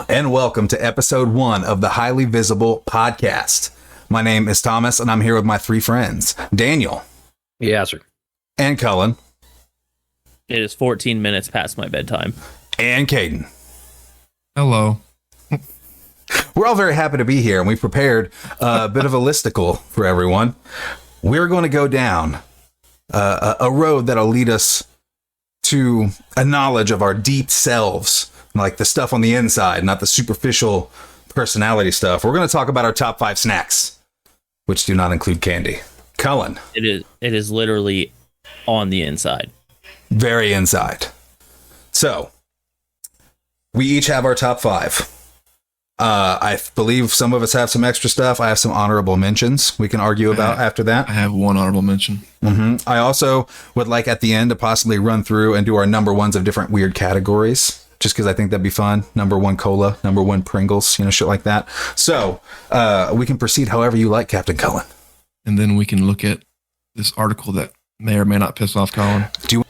Hello, and welcome to episode 1 of the Highly Visible Podcast. My name is Thomas, and I'm here with my 3 friends, Daniel. Yeah, sir. And Cullen. It is 14 minutes past my bedtime. And Caden. Hello. We're all very happy to be here, and we prepared a bit of a listicle for everyone. We're going to go down a road that'll lead us to a knowledge of our deep selves, like the stuff on the inside, not the superficial personality stuff. We're going to talk about our top 5 snacks, which do not include candy. Cullen. It is literally on the inside. Very inside. So, we each have our top 5. I believe some of us have some extra stuff. I have some honorable mentions we can argue about after that. I have one honorable mention. Mm-hmm. I also would like at the end to possibly run through and do our number ones of different weird categories, just because I think that'd be fun. Number 1 cola, number 1 Pringles, shit like that. So we can proceed however you like, Captain Cullen. And then we can look at this article that may or may not piss off Colin. Do you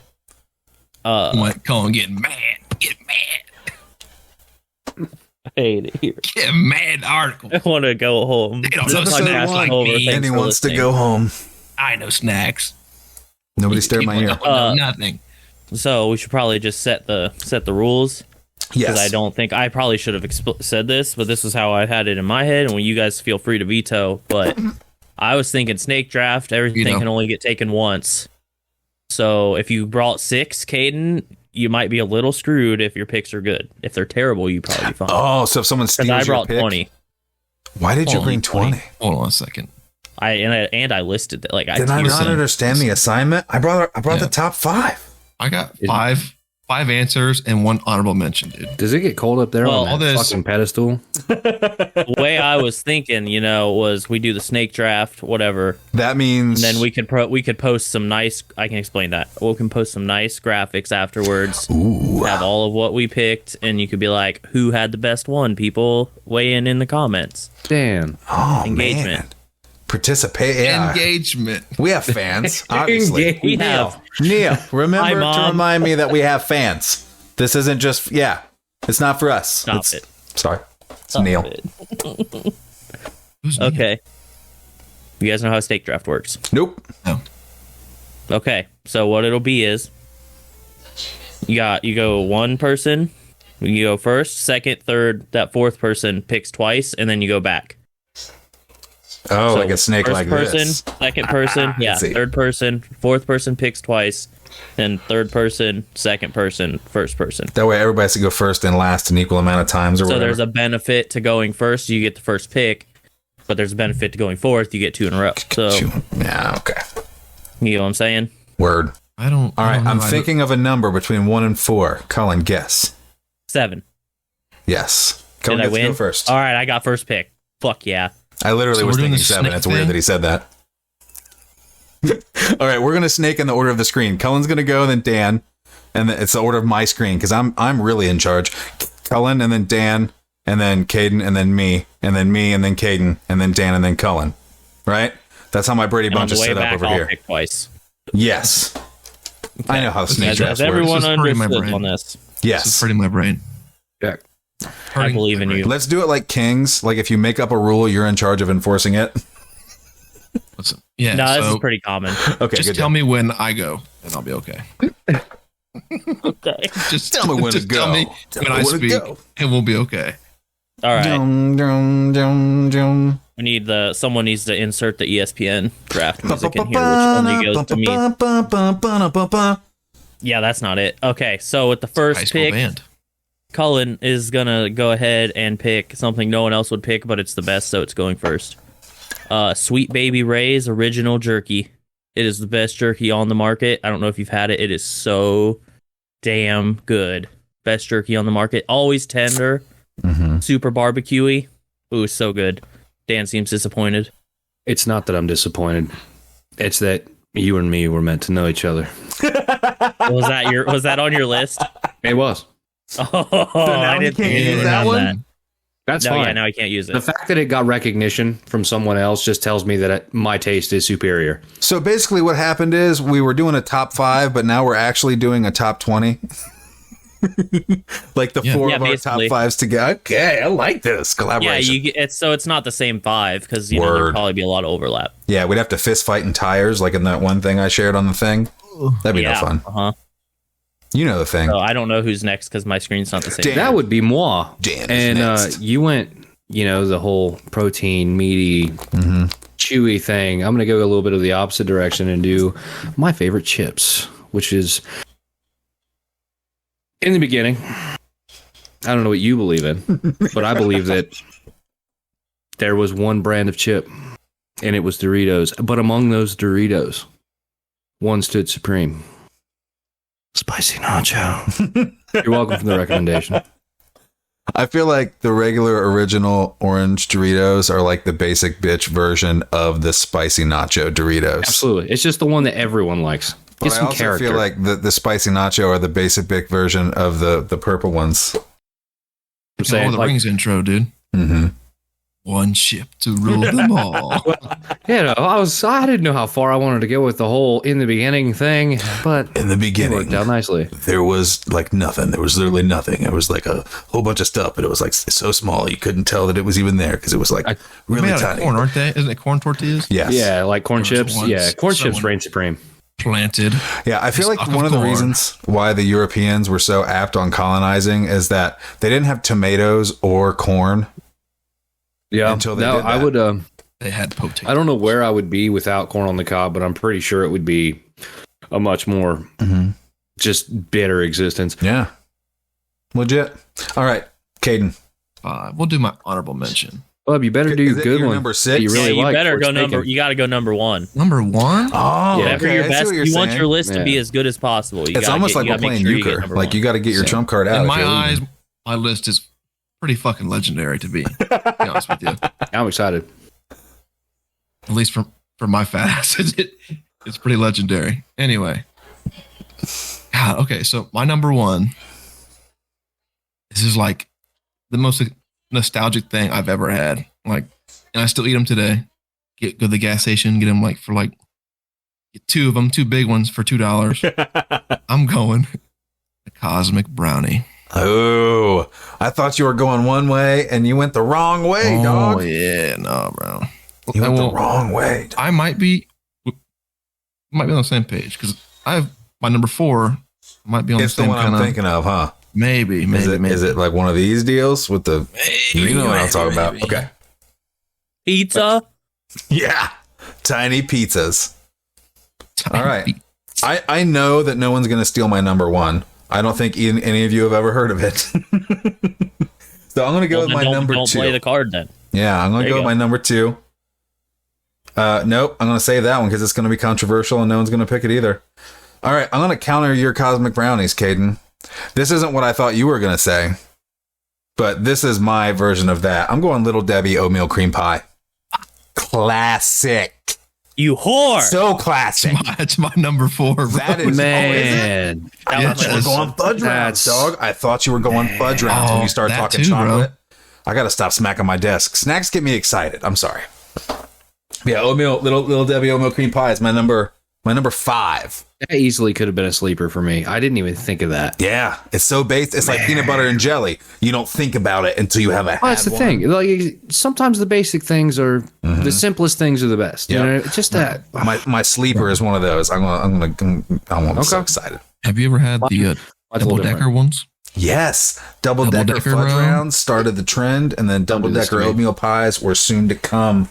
like Colin getting mad? Get mad. I hate it here. Get mad article. I want to go home. They don't know Podcast like over. me. Thanks and he for wants to listening. go home. I know snacks. Nobody stare in my ear. People know nothing. So we should probably just set the rules. Yes. Because I don't think I probably should have said this, but this is how I had it in my head. And when you guys feel free to veto, but I was thinking snake draft. Everything can only get taken once. So if you brought 6, Caden, you might be a little screwed if your picks are good. If they're terrible, you probably be fine. Oh, so if someone steals I your brought pick, 20. why did you bring 20? Hold on a second. I listed it. Like Did I not understand the assignment? I brought the top 5. I got five answers and 1 honorable mention, dude. Does it get cold up there Well, on that fucking pedestal? The way I was thinking, was we do the snake draft, whatever. That means And then we could post some nice. I can explain that. We can post some nice graphics afterwards. Ooh. Have all of what we picked, and you could be like, "Who had the best one?" People weigh in the comments. Damn. Oh, Engagement. man. Participate. Yeah. Engagement. We have fans, obviously. We have. Neil, remember Hi, to Mom. remind me that we have fans. This isn't just, it's not for us. Stop it. Sorry. It's Neil. Who's Neil? Okay. You guys know how a snake draft works. Nope. No. Okay, so what it'll be is you go one person, you go first, second, third, that fourth person picks twice, and then you go back. Oh, So like a snake first like person, this. second person, yeah, see. third person, fourth person picks twice, and third person, second person, first person. That way everybody has to go first and last an equal amount of times or So whatever. there's a benefit to going first, you get the first pick, but there's a benefit to going fourth, you get 2 in a row. So, Yeah, okay. you know what I'm saying? Word. I don't. All I right, don't know. I'm thinking of a number between 1 and 4. Cullen, guess. 7. Yes. Cullen Did I gets to win? go first. All right, I got first pick. Fuck yeah. I literally So was we're doing thinking the 7. snake It's weird thing? that he said that. All right, we're going to snake in the order of the screen. Cullen's going to go, then Dan. And then it's the order of my screen because I'm really in charge. Cullen, and then Dan, and then Caden, and then me, and then me, and then Caden, and then Dan, and then Cullen. Right? That's how my Brady And on Bunch the is way set up back, over I'll here. pick twice. Yes. I know how snake Has drafts work. everyone This is hurting my understood brain. on this? This is Yes. hurting my brain. Yeah. I believe in you. Let's do it like kings. Like if you make up a rule, you're in charge of enforcing it. Yeah. No, this so is pretty common. Okay, just good tell deal. me when I go, and I'll be okay. Okay. Just Tell me when to just Tell go. me Tell when me I when to speak, go. and we'll be okay. All right. Dum, dum, dum, dum. We need someone needs to insert the ESPN draft music in here, which only goes to me. Yeah, that's not it. Okay, so with the High first school pick, band. Cullen is gonna go ahead and pick something no one else would pick, but it's the best, so it's going first. Sweet Baby Ray's original jerky. It is the best jerky on the market. I don't know if you've had it. It is so damn good. Best jerky on the market. Always tender. Super barbecuey. Ooh, so good. Dan seems disappointed. It's not that I'm disappointed. It's that you and me were meant to know each other. Was that on your list? It was. Oh, now I he didn't can't even use that have one? That's No, fine. yeah, now I can't use The it. fact that it got recognition from someone else just tells me that my taste is superior. So basically what happened is we were doing a top 5, but now we're actually doing a top 20. Like the four of our top basically. fives together. Okay, I like this Yeah, collaboration. it's not the same 5 because there'd Word. probably be a lot of overlap. Yeah, we'd have to fist fight in tires, like in that one thing I shared on the thing. That'd be no fun. You know the thing. So I don't know who's next because my screen's not the same. Damn. That would be moi. Dan is And next. you went, the whole protein, meaty, chewy thing. I'm going to go a little bit of the opposite direction and do my favorite chips, which is in the beginning. I don't know what you believe in, but I believe that there was one brand of chip, and it was Doritos. But among those Doritos, one stood supreme. Spicy nacho. You're welcome for the recommendation. I feel like the regular original orange Doritos are like the basic bitch version of the spicy nacho Doritos. Absolutely. It's just the one that everyone likes. But Get I some also character. feel like the spicy nacho are the basic bitch version of the purple ones. I'm saying, the like, Rings intro, dude. Mm-hmm. One ship to rule them all. I didn't know how far I wanted to go with the whole in the beginning thing, but In the it beginning, worked out nicely. there was like nothing. There was literally nothing. It was like a whole bunch of stuff, but it was like so small you couldn't tell that it was even there because it was like really Made out of tiny. corn, aren't they? Isn't it corn tortillas? Yes. Yeah, like corn There was chips. once Yeah, corn chips someone- reign supreme. Planted. Yeah, I feel like Stalk of one of the corn. reasons why the Europeans were so apt on colonizing is that they didn't have tomatoes or corn. Yeah, Until they no, did I that. would. They had potatoes. I don't know where I would be without corn on the cob, but I'm pretty sure it would be a much more just bitter existence. Yeah. Legit. All right, Caden. We'll do my honorable mention. Well, you better do Is your it good your one. number that 6? You really you like better before go it's taken. you got to go number 1. Number one? Oh, Whatever okay, your I see best, what you're you want saying. your list to be Yeah. as good as possible. You It's gotta almost get- like you we're gotta make playing sure you get euchre. number Like one. you got to get your Same. trump card out. In if my you're eyes, leading. my list is pretty fucking legendary to be honest with you. I'm excited. At least for my fat ass, it's pretty legendary. Anyway. God, okay, so my number one. This is like the most nostalgic thing I've ever had. Like, and I still eat them today. Go to the gas station, get them get 2 of them, 2 big ones for $2. I'm going the Cosmic Brownie. Oh, I thought you were going one way and you went the wrong way, dog. Oh yeah, no, bro. You went the Well, wrong way. I might be on the same page because I have my number 4 might be on It's the the same one kind I'm of thinking of, huh? maybe. Is it like one of these deals with the? You know what I'm talking about? maybe. Okay. Pizza. Yeah, tiny pizzas. All right. I know that no one's gonna steal my number 1. I don't think any of you have ever heard of it. So I'm gonna go Well, with then my number don't 2. play the card then. Yeah, I'm gonna There go you with go. my number 2. Nope, I'm gonna save that one because it's gonna be controversial and no one's gonna pick it either. All right, I'm gonna counter your cosmic brownies, Caden. This isn't what I thought you were gonna say, but this is my version of that. I'm going Little Debbie oatmeal cream pie. Classic. You whore. So classic. It's my number 4. Bro. That is Man, That Yeah, was You my- were going fudge That's- rounds, dog. I thought you were going fudge rounds when you started that talking too, bro. chocolate. I gotta stop smacking my desk. Snacks get me excited. I'm sorry. Yeah, oatmeal, little Debbie oatmeal cream pie is my number 5. that easily could have been a sleeper for me. I didn't even think of that. Yeah, it's so based. It's like peanut butter and jelly. You don't think about it until you have a. Well, that's the thing. Like sometimes the basic things are the simplest things are the best. Yeah. You know, just that. My sleeper is one of those. I'm so Okay. excited. Have you ever had the That's a little double decker different. ones? Yes, double decker Double-decker, fudge bro. rounds started the trend, and then double do this decker to me. oatmeal pies were soon to come.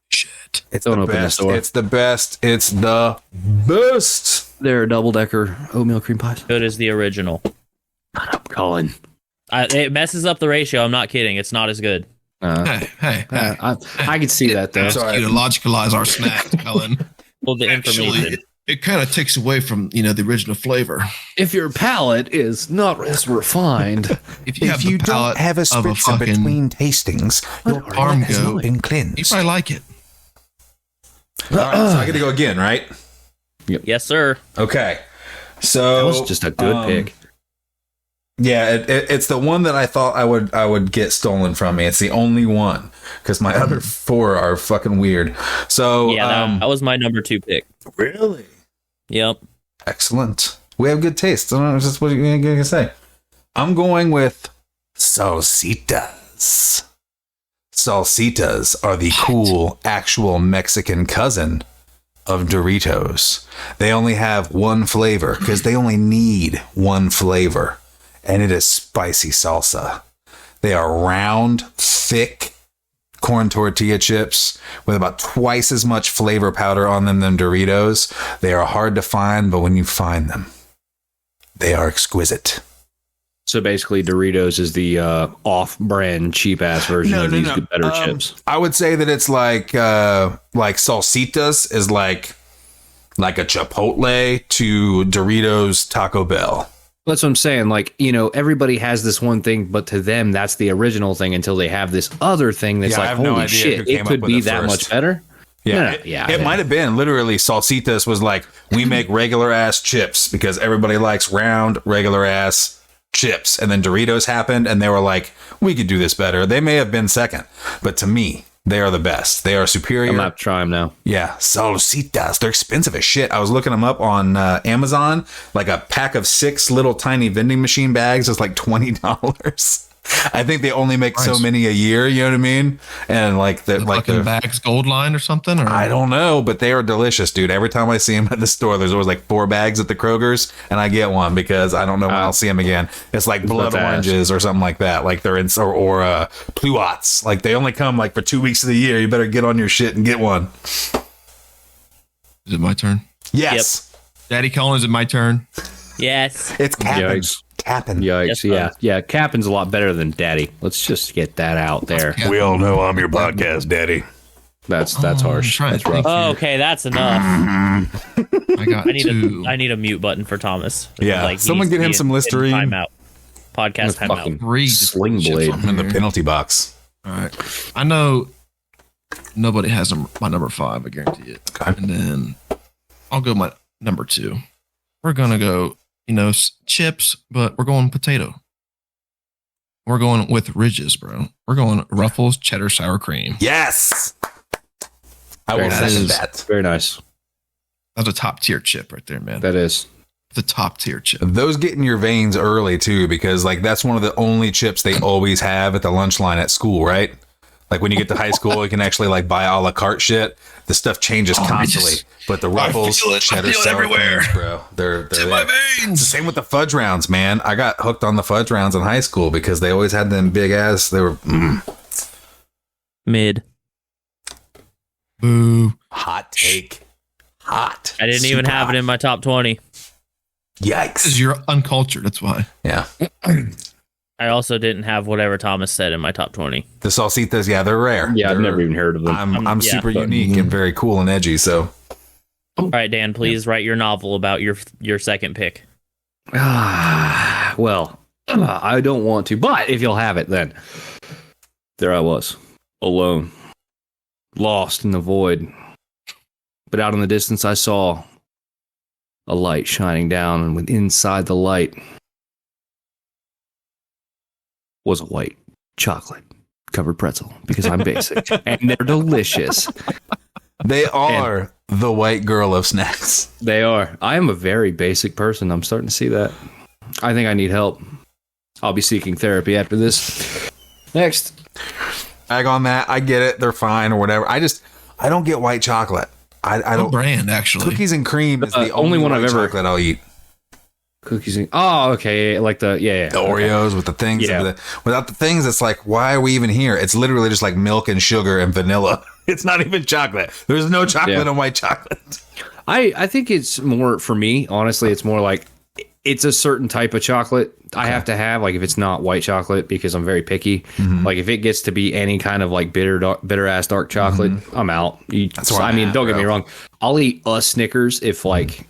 Shit. It's Don't the open this best. door. It's the best. It's the best. They're double decker oatmeal cream pies. Good as the original. Cullen. It messes up the ratio. I'm not kidding. It's not as good. Hey. I could see that though. Sorry. You to logicalize our snacks, Cullen. Well, the information. Actually, it kind of takes away from the original flavor. If your palate is not as refined, If you have the palate have a of a spritzer fucking, between tastings, your What arm palate has go. not been you cleansed. probably like it. All right, so I get to go again, right? Yes, sir. Okay. So that was just a good pick. Yeah, it's the one that I thought I would get stolen from me. It's the only one because my other 4 are fucking weird. So Yeah, that was my number 2 pick. really Yep. excellent. We have good taste. I don't know just what you're gonna say. I'm going with salsitas. Salsitas are the cool, actual Mexican cousin of Doritos. They only have one flavor because they only need one flavor, and it is spicy salsa. They are round, thick corn tortilla chips with about twice as much flavor powder on them than Doritos. They are hard to find, but when you find them, they are exquisite. So basically, Doritos is the off-brand, cheap-ass version of these better chips. I would say that it's like Salsitas is like a Chipotle to Doritos Taco Bell. That's what I'm saying. Like, you know, everybody has this one thing, but to them, that's the original thing until they have this other thing that's like, holy shit, it could be that much better. Yeah, it might have been literally Salsitas was like, we make regular ass chips because everybody likes round, regular ass chips. And then Doritos happened and they were like, we could do this better. They may have been second, but to me, they are the best. They are superior. I'm about to try them now. Yeah, Salsitas. They're expensive as shit. I was looking them up on Amazon. Like a pack of 6 little tiny vending machine bags is like $20. I think they only make so many a year. You know what I mean? And like the bags Gold Line or something. Or I don't know, but they are delicious, dude. Every time I see them at the store, there's always like 4 bags at the Kroger's, and I get one because I don't know when I'll see them again. It's like blood oranges or something like that. Like they're in or pluots. Like they only come like for 2 weeks of the year. You better get on your shit and get one. Is it my turn? Yes. Yep. Daddy Cullen, is it my turn? Yes. It's Caden. Cappin. Yikes. Yeah. Cappin's a lot better than Daddy. Let's just get that out there. We all know I'm your podcast daddy. That's harsh. That's rough. Oh, okay, that's enough. I got I need a mute button for Thomas. Yeah, like, someone get him some Listerine. Timeout. Podcast timeout. Read Sling blade in the penalty box. All right. I know nobody has my number 5. I guarantee it. Okay. And then I'll go my number 2. We're gonna go, chips, but we're going potato. We're going with Ridges, bro. We're going Ruffles cheddar sour cream. Yes. I will second that. Very nice. That's a top tier chip right there, man. That is the top tier chip. Those get in your veins early too, because like that's one of the only chips they always have at the lunch line at school, right? Like when you get to high school, you can actually like buy a la carte shit. The stuff changes constantly, but the Ruffles, cheddar sour creams, bro, they're in my veins. It's the same with the fudge rounds, man. I got hooked on the fudge rounds in high school because they always had them big ass. They were mid. Boo. Hot take. Hot. I didn't even have it in my top 20. Yikes. Because you're uncultured. That's why. Yeah. I also didn't have whatever Thomas said in my top 20. The salsitas, yeah, they're rare. Yeah, I've never even heard of them. I'm super unique and very cool and edgy, so. All right, Dan, please write your novel about your second pick. Well, I don't want to, but if you'll have it, then. There I was, alone, lost in the void. But out in the distance, I saw a light shining down, and inside the light was a white chocolate covered pretzel, because I'm basic and they're delicious. They are the white girl of snacks. They are. I am a very basic person. I'm starting to see that. I think I need help. I'll be seeking therapy after this. Next. Bag on that. I get it. They're fine or whatever. I don't get white chocolate. I don't. Brand, actually. Cookies and cream is the only one I've ever chocolate I'll eat. Cookies and okay, like the the Oreos with the things. Yeah. Without the things, it's like, why are we even here? It's literally just like milk and sugar and vanilla. It's not even chocolate. There's no chocolate in white chocolate. I think it's more, for me, honestly, it's more like it's a certain type of chocolate I have to have. Like if it's not white chocolate, because I'm very picky. Mm-hmm. Like if it gets to be any kind of like bitter ass dark chocolate, I'm out. Don't get me wrong. I'll eat a Snickers if like,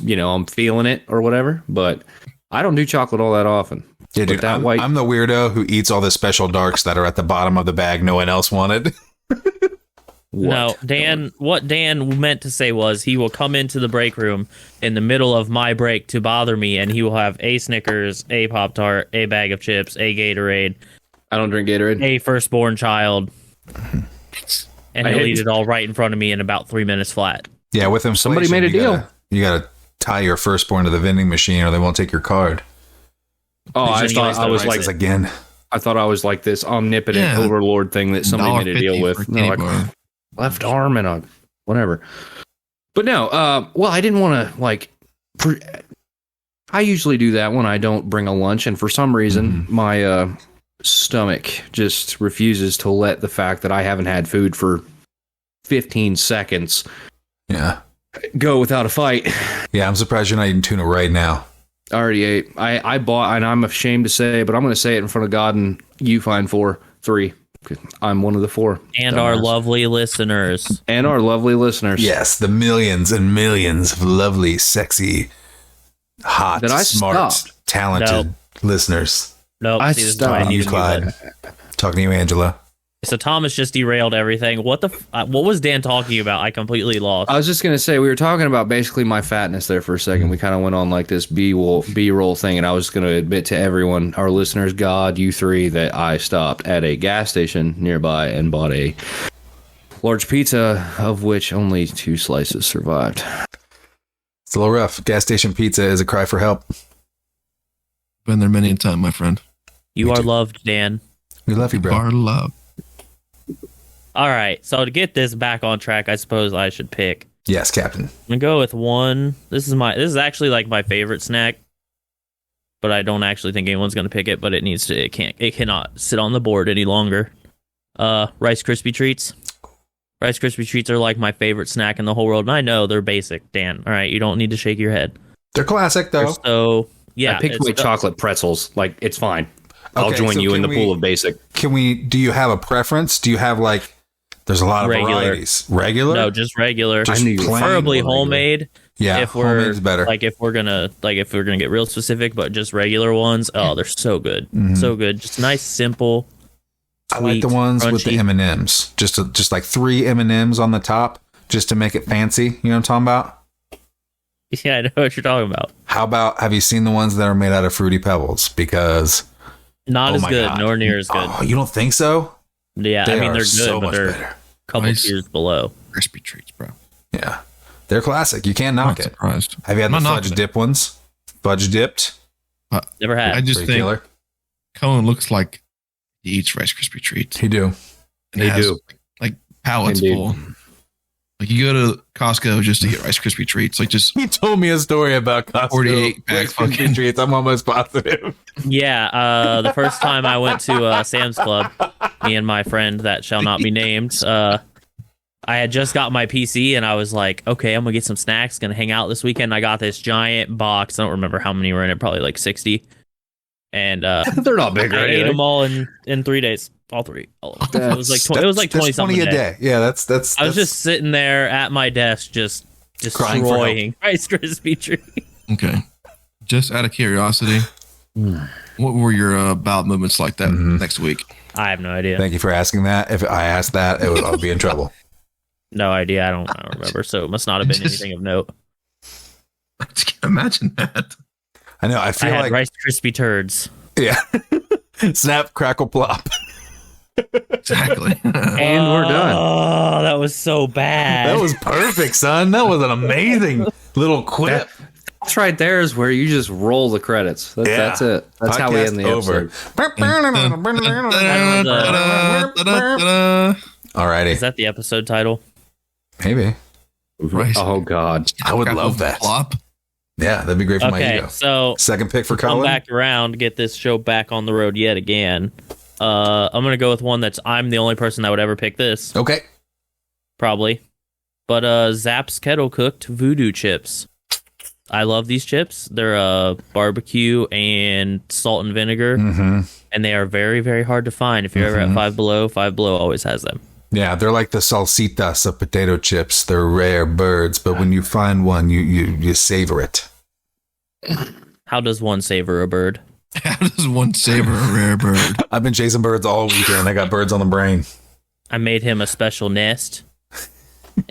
I'm feeling it or whatever, but I don't do chocolate all that often. Yeah, dude, I'm the weirdo who eats all the special darks that are at the bottom of the bag no one else wanted. No, what Dan meant to say was he will come into the break room in the middle of my break to bother me, and he will have a Snickers, a Pop-Tart, a bag of chips, a Gatorade. I don't drink Gatorade. A firstborn child. And he'll eat it all right in front of me in about 3 minutes flat. Yeah, with inflation, somebody made a deal. You got to tie your firstborn to the vending machine or they won't take your card. Oh, I Anyways, thought I was like Prices again. I thought I was like this omnipotent Yeah. overlord thing that somebody made a deal $1.50 with. for a And they're candy like bar. left arm and a whatever. But no, well, I didn't want to like. I usually do that when I don't bring a lunch, and for some reason, my stomach just refuses to let the fact that I haven't had food for 15 seconds Yeah. go without a fight. Yeah, I'm surprised you're not eating tuna right now. I already ate. I bought, and I'm ashamed to say, but I'm going to say it in front of God and you, fine for 3. I'm one of the 4. And our lovely listeners. And our lovely listeners. Yes, the millions and millions of lovely, sexy, hot, That I smart, stopped. talented listeners. Nope. I see, this is stopped. why I Talking to need you, to do Clyde. that. Talking to you, Angela. So Thomas just derailed everything. What was Dan talking about? I completely lost. I was just going to say, we were talking about basically my fatness there for a second. We kind of went on like this B-roll thing, and I was going to admit to everyone, our listeners, God, you 3, that I stopped at a gas station nearby and bought a large pizza, of which only 2 slices survived. It's a little rough. Gas station pizza is a cry for help. Been there many a time, my friend. You Me are too. loved, Dan. We love you, bro. Bar love. All right. So to get this back on track, I suppose I should pick. Yes, Captain. I'm gonna go with one. This is actually like my favorite snack, but I don't actually think anyone's gonna pick it. But it cannot sit on the board any longer. Rice Krispie treats. Rice Krispie treats are like my favorite snack in the whole world, and I know they're basic, Dan. All right, you don't need to shake your head. They're classic, though. So yeah, I picked my chocolate pretzels. Like, it's fine. I'll Okay, join so you in can the pool of basic. Do you have a preference? Do you have like, there's a lot of Regular. varieties. Regular? No, just regular. Just I knew you were plain Preferably regular. homemade. Yeah, if we're homemade's better. if we're gonna get real specific, but just regular ones. Oh, they're so good, so good. Just nice, simple. I like the sweet, ones with the crunchy. M&Ms. Just like 3 M&Ms on the top, just to make it fancy. You know what I'm talking about? Yeah, I know what you're talking about. How about, have you seen the ones that are made out of Fruity Pebbles? Because, Not oh as my good, God. nor near as good. Oh, you don't think so? Yeah, I mean are they're good, so but much they're better. a couple Nice. tiers below. Crispy treats, bro. Yeah. They're classic. You can't I'm knock not it. surprised. Have you had I'm the not fudge knocking dip ones? Fudge dipped? Never had. I just Pretty think killer. Cullen looks like he eats Rice Krispie treats. You do. And They has, do. Like pallets Indeed. full. Like you go to Costco just to get Rice Krispie treats. Like just He told me a story about Costco. 48 pack Rice Krispie fucking- treats. I'm almost positive. Yeah, the first time I went to Sam's Club, me and my friend that shall not be named, I had just got my PC and I was like, okay, I'm gonna get some snacks, gonna hang out this weekend. I got this giant box. I don't remember how many were in it, probably like 60. And They're not big or I ate anything. them all in 3 days, all 3. All of them. It was like 20, it was like That's 20 something a day. Yeah, that's. I was just sitting there at my desk, just Crying for help. destroying Rice Krispie treats. okay. Just out of curiosity, what were your bowel movements like that next week? I have no idea. Thank you for asking that. If I asked that, I'll be in trouble. No idea. I don't remember. So it must not have been Just- anything of note. I just can't imagine that. I know. I I feel had like Rice Krispie turds. yeah. Snap, crackle, plop. Exactly. And we're done. Oh, that was so bad. That was perfect, son. That was an amazing little quip. That's right there is where you just roll the credits. That's it. That's how we Podcast end the episode. Alrighty. Is that the episode title? Maybe. Rice. Oh, God. I would Crackle, love that. Plop. Yeah, that'd be great for my Okay, ego. so Second pick for come Cullen. back around, get this show back on the road yet again. I'm gonna go with one that's I'm the only person that would ever pick this, Okay. probably. But Zapp's kettle cooked voodoo chips. I love these chips. They're barbecue and salt and vinegar, Mm-hmm. and they are very, very hard to find. If you're ever at Five Below always has them. Yeah, they're like the salsitas of potato chips. They're rare birds, but when you find one, you savor it. How does one savor a bird? How does one savor a rare bird? I've been chasing birds all weekend. I got birds on the brain. I made him a special nest,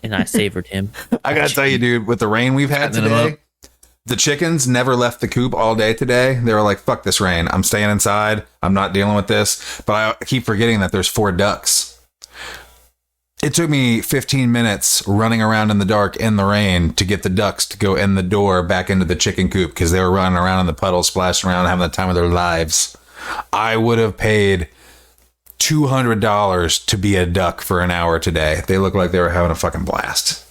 and I savored him. I gotta tell you, dude, with the rain we've had Fattening them today, the chickens never left the coop all day today. They were like, fuck this rain. I'm staying inside. I'm not dealing with this. But I keep forgetting that there's 4 ducks. It took me 15 minutes running around in the dark in the rain to get the ducks to go in the door back into the chicken coop because they were running around in the puddles, splashing around, having the time of their lives. I would have paid $200 to be a duck for an hour today. They look like they were having a fucking blast.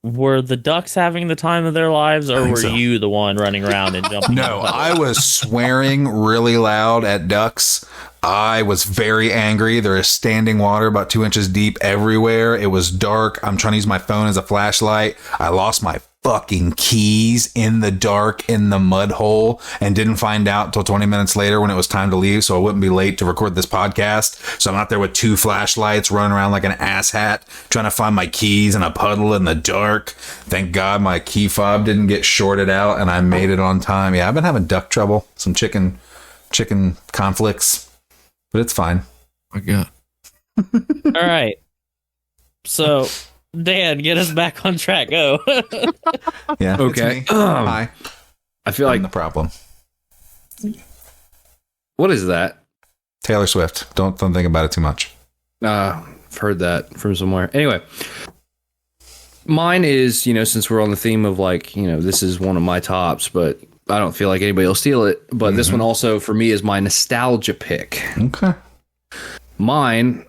Were the ducks having the time of their lives, or were so. you the one running around and jumping? No, I was swearing really loud at ducks. I was very angry. There is standing water about 2 inches deep everywhere. It was dark. I'm trying to use my phone as a flashlight. I lost my fucking keys in the dark in the mud hole and didn't find out until 20 minutes later when it was time to leave, so I wouldn't be late to record this podcast. So I'm out there with 2 flashlights running around like an asshat trying to find my keys in a puddle in the dark. Thank God my key fob didn't get shorted out and I made it on time. Yeah, I've been having duck trouble, some chicken conflicts, but it's fine. My God. All right. So, Dan, get us back on track. Go. Yeah. Okay. It's me. Hi. I feel I'm like the problem. what is that? Taylor Swift. Don't think about it too much. I've heard that from somewhere. Anyway, mine is, since we're on the theme of like, this is one of my tops, but I don't feel like anybody will steal it. But this one also for me is my nostalgia pick. Okay. Mine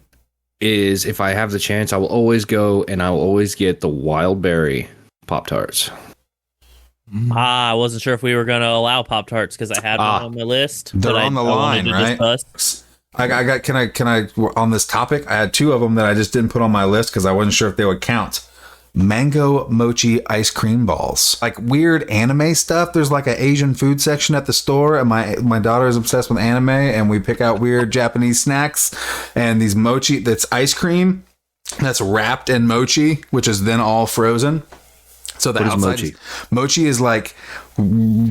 is, if I have the chance, I will always go and I will always get the wild berry Pop-Tarts. I wasn't sure if we were going to allow Pop-Tarts because I had one on my list. They're but on the I wanted line, to right? discuss. I got, can I, on this topic, I had 2 of them that I just didn't put on my list because I wasn't sure if they would count. Mango mochi ice cream balls. Like weird anime stuff. There's like an Asian food section at the store, and my daughter is obsessed with anime, and we pick out weird Japanese snacks, and these mochi, that's ice cream that's wrapped in mochi, which is then all frozen. So the What is outside mochi? Mochi is like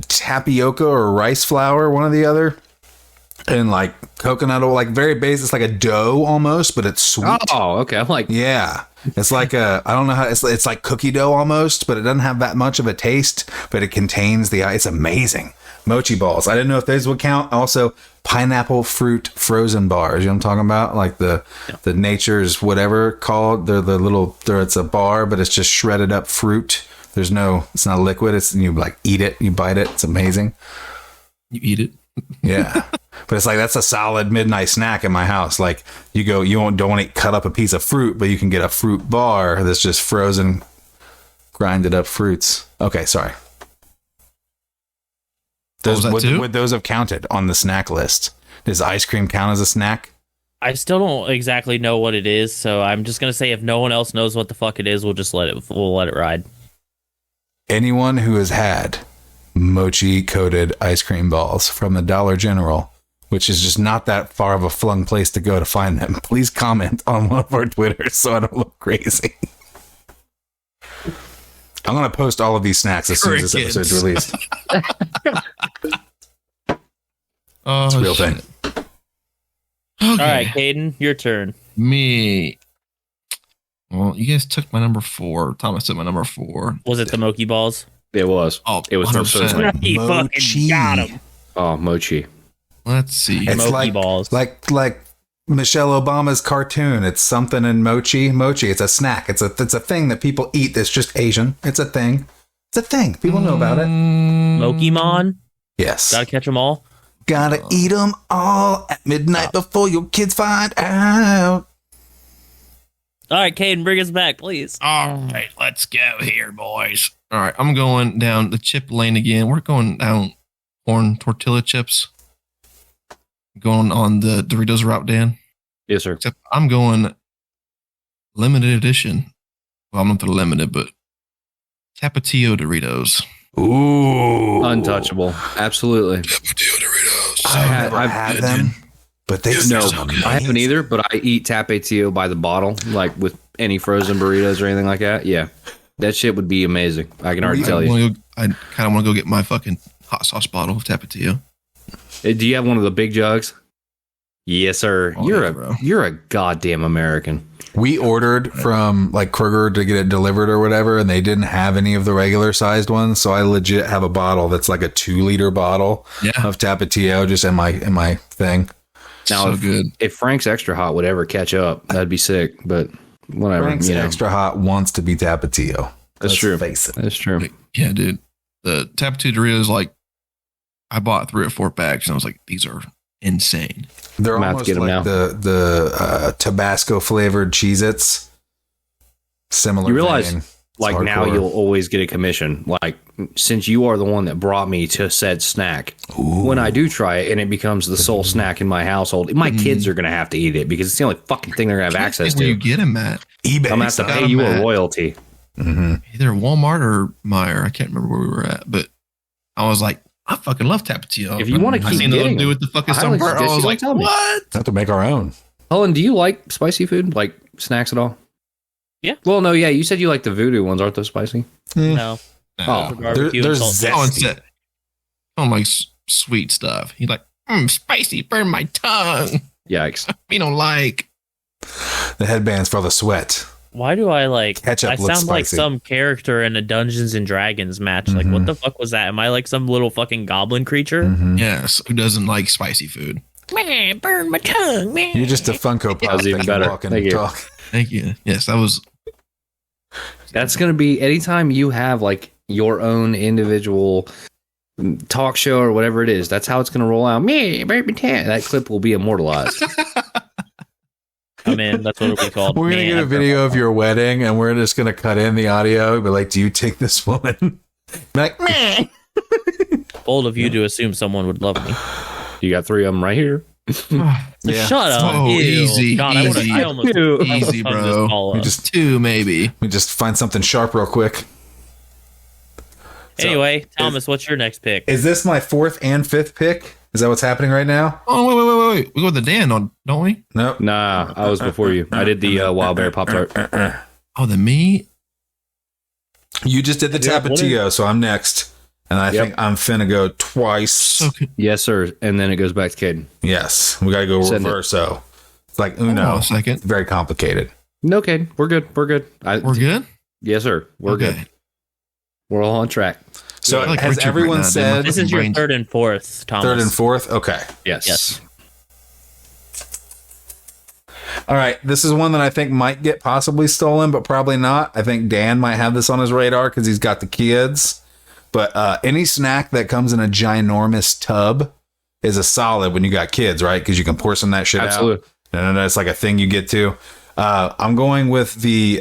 tapioca or rice flour, one or the other. And like coconut oil, like very basic. It's like a dough almost, but it's sweet. Oh, okay. I'm like, Yeah. It's like I don't know how, it's like cookie dough almost, but it doesn't have that much of a taste, but it contains it's amazing. Mochi balls. I didn't know if those would count. Also, pineapple fruit frozen bars. You know what I'm talking about? Like the Nature's whatever called. It's a bar, but it's just shredded up fruit. It's not liquid. You like eat it, you bite it. It's amazing. You eat it. Yeah. But it's like, that's a solid midnight snack in my house. Like you don't want to cut up a piece of fruit, but you can get a fruit bar that's just frozen, grinded up fruits. Okay. Sorry. Would those have counted on the snack list? Does ice cream count as a snack? I still don't exactly know what it is, so I'm just going to say if no one else knows what the fuck it is, we'll let it ride. Anyone who has had mochi coated ice cream balls from the Dollar General, which is just not that far of a flung place to go to find them, please comment on one of our Twitters so I don't look crazy. I'm going to post all of these snacks as soon as this episode's released. Oh, It's a real thing. Okay. All right, Caden, your turn. Me. Well, you guys took my number 4. Thomas took my number 4. Was it the Moki Balls? it was. Oh, It was 100%. certainly. He fucking got him. Oh, mochi. Let's see. It's Mochi like balls. like Michelle Obama's cartoon. It's something in mochi. Mochi. It's a snack. It's a thing that people eat. That's just Asian. It's a thing. It's a thing. People know about it. Mokimon? Yes. Gotta catch them all? Gotta eat them all at midnight before your kids find out. All right, Caden, bring us back, please. All right, let's go here, boys. All right, I'm going down the chip lane again. We're going down corn tortilla chips. Going on the Doritos route, Dan. Yes, sir. Except I'm going limited edition. Well, I'm not the limited, but Tapatio Doritos. Ooh. Untouchable. Absolutely. Tapatio Doritos. I've never had them, but they No, sound amazing. I haven't either, but I eat Tapatio by the bottle, like with any frozen burritos or anything like that. Yeah. That shit would be amazing. I can already tell you. I kind of want to go get my fucking hot sauce bottle of Tapatio. Do you have one of the big jugs? Yes, sir. Oh, you're yeah, a bro. you're a goddamn American. We ordered from like Kroger to get it delivered or whatever, and they didn't have any of the regular sized ones. So I legit have a bottle that's like a 2-liter bottle of Tapatio just in my thing. Now, So good. if Frank's Extra Hot would ever catch up, that'd be sick. But whatever. Frank's You know, extra hot wants to be Tapatio. that's Let's true. Face it. That's true. Yeah, dude. The Tapatio Doritos, like, I bought 3 or 4 packs, and I was like, these are insane. They're I'm gonna have almost to get 'em like now. the Tabasco flavored Cheez-Its. Similar. You realize, vein. like, It's now hardcore. you'll always get a commission. Like, since you are the one that brought me to said snack, when I do try it and it becomes the sole snack in my household, my kids are going to have to eat it because it's the only fucking thing they're going to have access Where you to. get them at? eBay. I'm going to have to got pay 'em you at- a royalty. Either Walmart or Meijer. I can't remember where we were at, but I was like, I fucking love Tapatio. If you wanna I keep seen them getting do them, with the fucking I highly sunburn. I suggest was you like, tell me. what? Have to make our own. Cullen, do you like spicy food? Like snacks at all? Yeah. Well, no, yeah. You said you like the voodoo ones. Aren't those spicy? No. Oh, Barbecue they're and salt. zesty. Oh, and said, I don't like sweet stuff. He's like, spicy, burn my tongue. yikes. We don't like. The headbands for the sweat. Why do I like? Ketchup I looks sound like spicy. some character in a Dungeons and Dragons match. Like, what the fuck was that? Am I like some little fucking goblin creature? Mhm. Yes, who doesn't like spicy food? Man, burn my tongue, man. You're just a Funko Pop was even that can better. walk and Thank you. talk. Thank you. Yes, that was. That's going to be anytime you have like your own individual talk show or whatever it is. That's how it's going to roll out. Me, baby, tan. That clip will be immortalized. I'm in. That's what it'll be called. We're gonna Man, get a video of your wedding, and we're just gonna cut in the audio. Be like, "Do you take this woman?" Be like, meh. Bold of you to assume someone would love me. You got 3 of them right here. Yeah. Shut up. Oh, Ew. easy, God, easy. I almost Easy, hung this bro. call up. We just 2 maybe. find something sharp real quick. Anyway, Thomas, what's your next pick? Is this my 4th and 5th pick? Is that what's happening right now? Oh wait. We go with the Dan on, don't we? Nope. Nah, I was before you. I did the Wild Berry Pop Tart. Oh, the me. You just did the Yeah, what Tapatio, so I'm next, and I Yep. think I'm finna go twice. So good. Yes, sir. And then it goes back to Caden. Yes, we gotta go Send it. reverso. It's like Hold on Uno. a second. It's very complicated. No, Caden. We're good. We're good. We're good. Yes, sir. We're Okay. good. We're all on track. So I like has Richard everyone right now, said dude. This is your Brains. 3rd and 4th, Thomas. 3rd and 4th? Okay. Yes. Yes. All right. This is one that I think might get possibly stolen, but probably not. I think Dan might have this on his radar because he's got the kids. But any snack that comes in a ginormous tub is a solid when you got kids, right? Because you can pour some of that shit Absolutely. out. And it's like a thing you get to. I'm going with the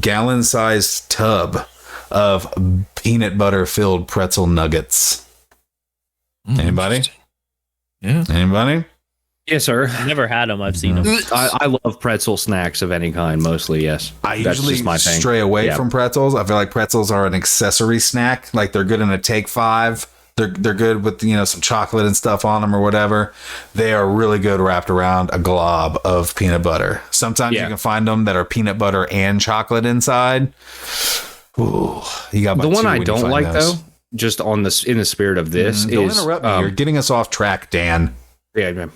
gallon-sized tub of peanut butter-filled pretzel nuggets. Anybody? Interesting. Yeah. Anybody? Yes, sir. I've never had them. I've seen them. I love pretzel snacks of any kind, mostly, yes. I That's usually just my thing. stray away Yeah. from pretzels. I feel like pretzels are an accessory snack. Like they're good in a take 5. They're good with some chocolate and stuff on them or whatever. They are really good wrapped around a glob of peanut butter. Sometimes Yeah. you can find them that are peanut butter and chocolate inside. Ooh, you got The about one 2 I when you don't find like, those. though, just on this in the spirit of this, Don't is interrupt me. You're getting us off track, Dan. yeah, man.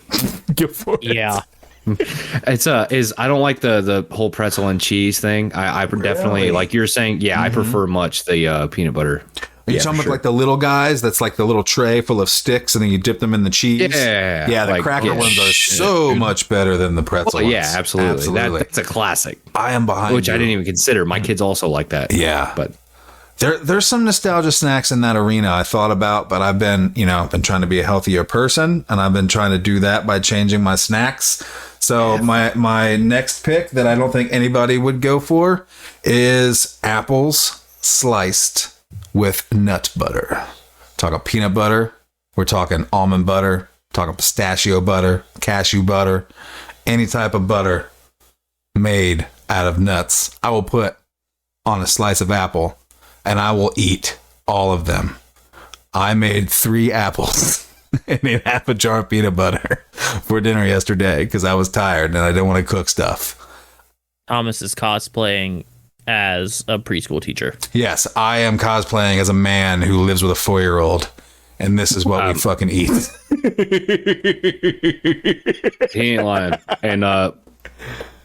Go for it. Yeah. It's I don't like the whole pretzel and cheese thing. I definitely, like you're saying, yeah, I prefer much the peanut butter. Are you Yeah, talking for about sure. like the little guys? That's like the little tray full of sticks, and then you dip them in the cheese. Yeah, yeah. The like, cracker yeah, ones are shit, so dude. much better than the pretzel ones. Yeah, absolutely. That's a classic, I am behind. which I you. didn't even consider. My kids also like that. Yeah, But there's some nostalgia snacks in that arena I thought about, but I've been trying to be a healthier person, and I've been trying to do that by changing my snacks. So my next pick that I don't think anybody would go for is apples sliced with nut butter. Talking peanut butter, we're talking almond butter, talking pistachio butter, cashew butter, any type of butter made out of nuts. I will put on a slice of apple, and I will eat all of them. I made 3 apples and ate half a jar of peanut butter for dinner yesterday because I was tired and I didn't want to cook stuff. Thomas is cosplaying as a preschool teacher. Yes, I am cosplaying as a man who lives with a 4-year-old, and this is what we fucking eat. he ain't lying. And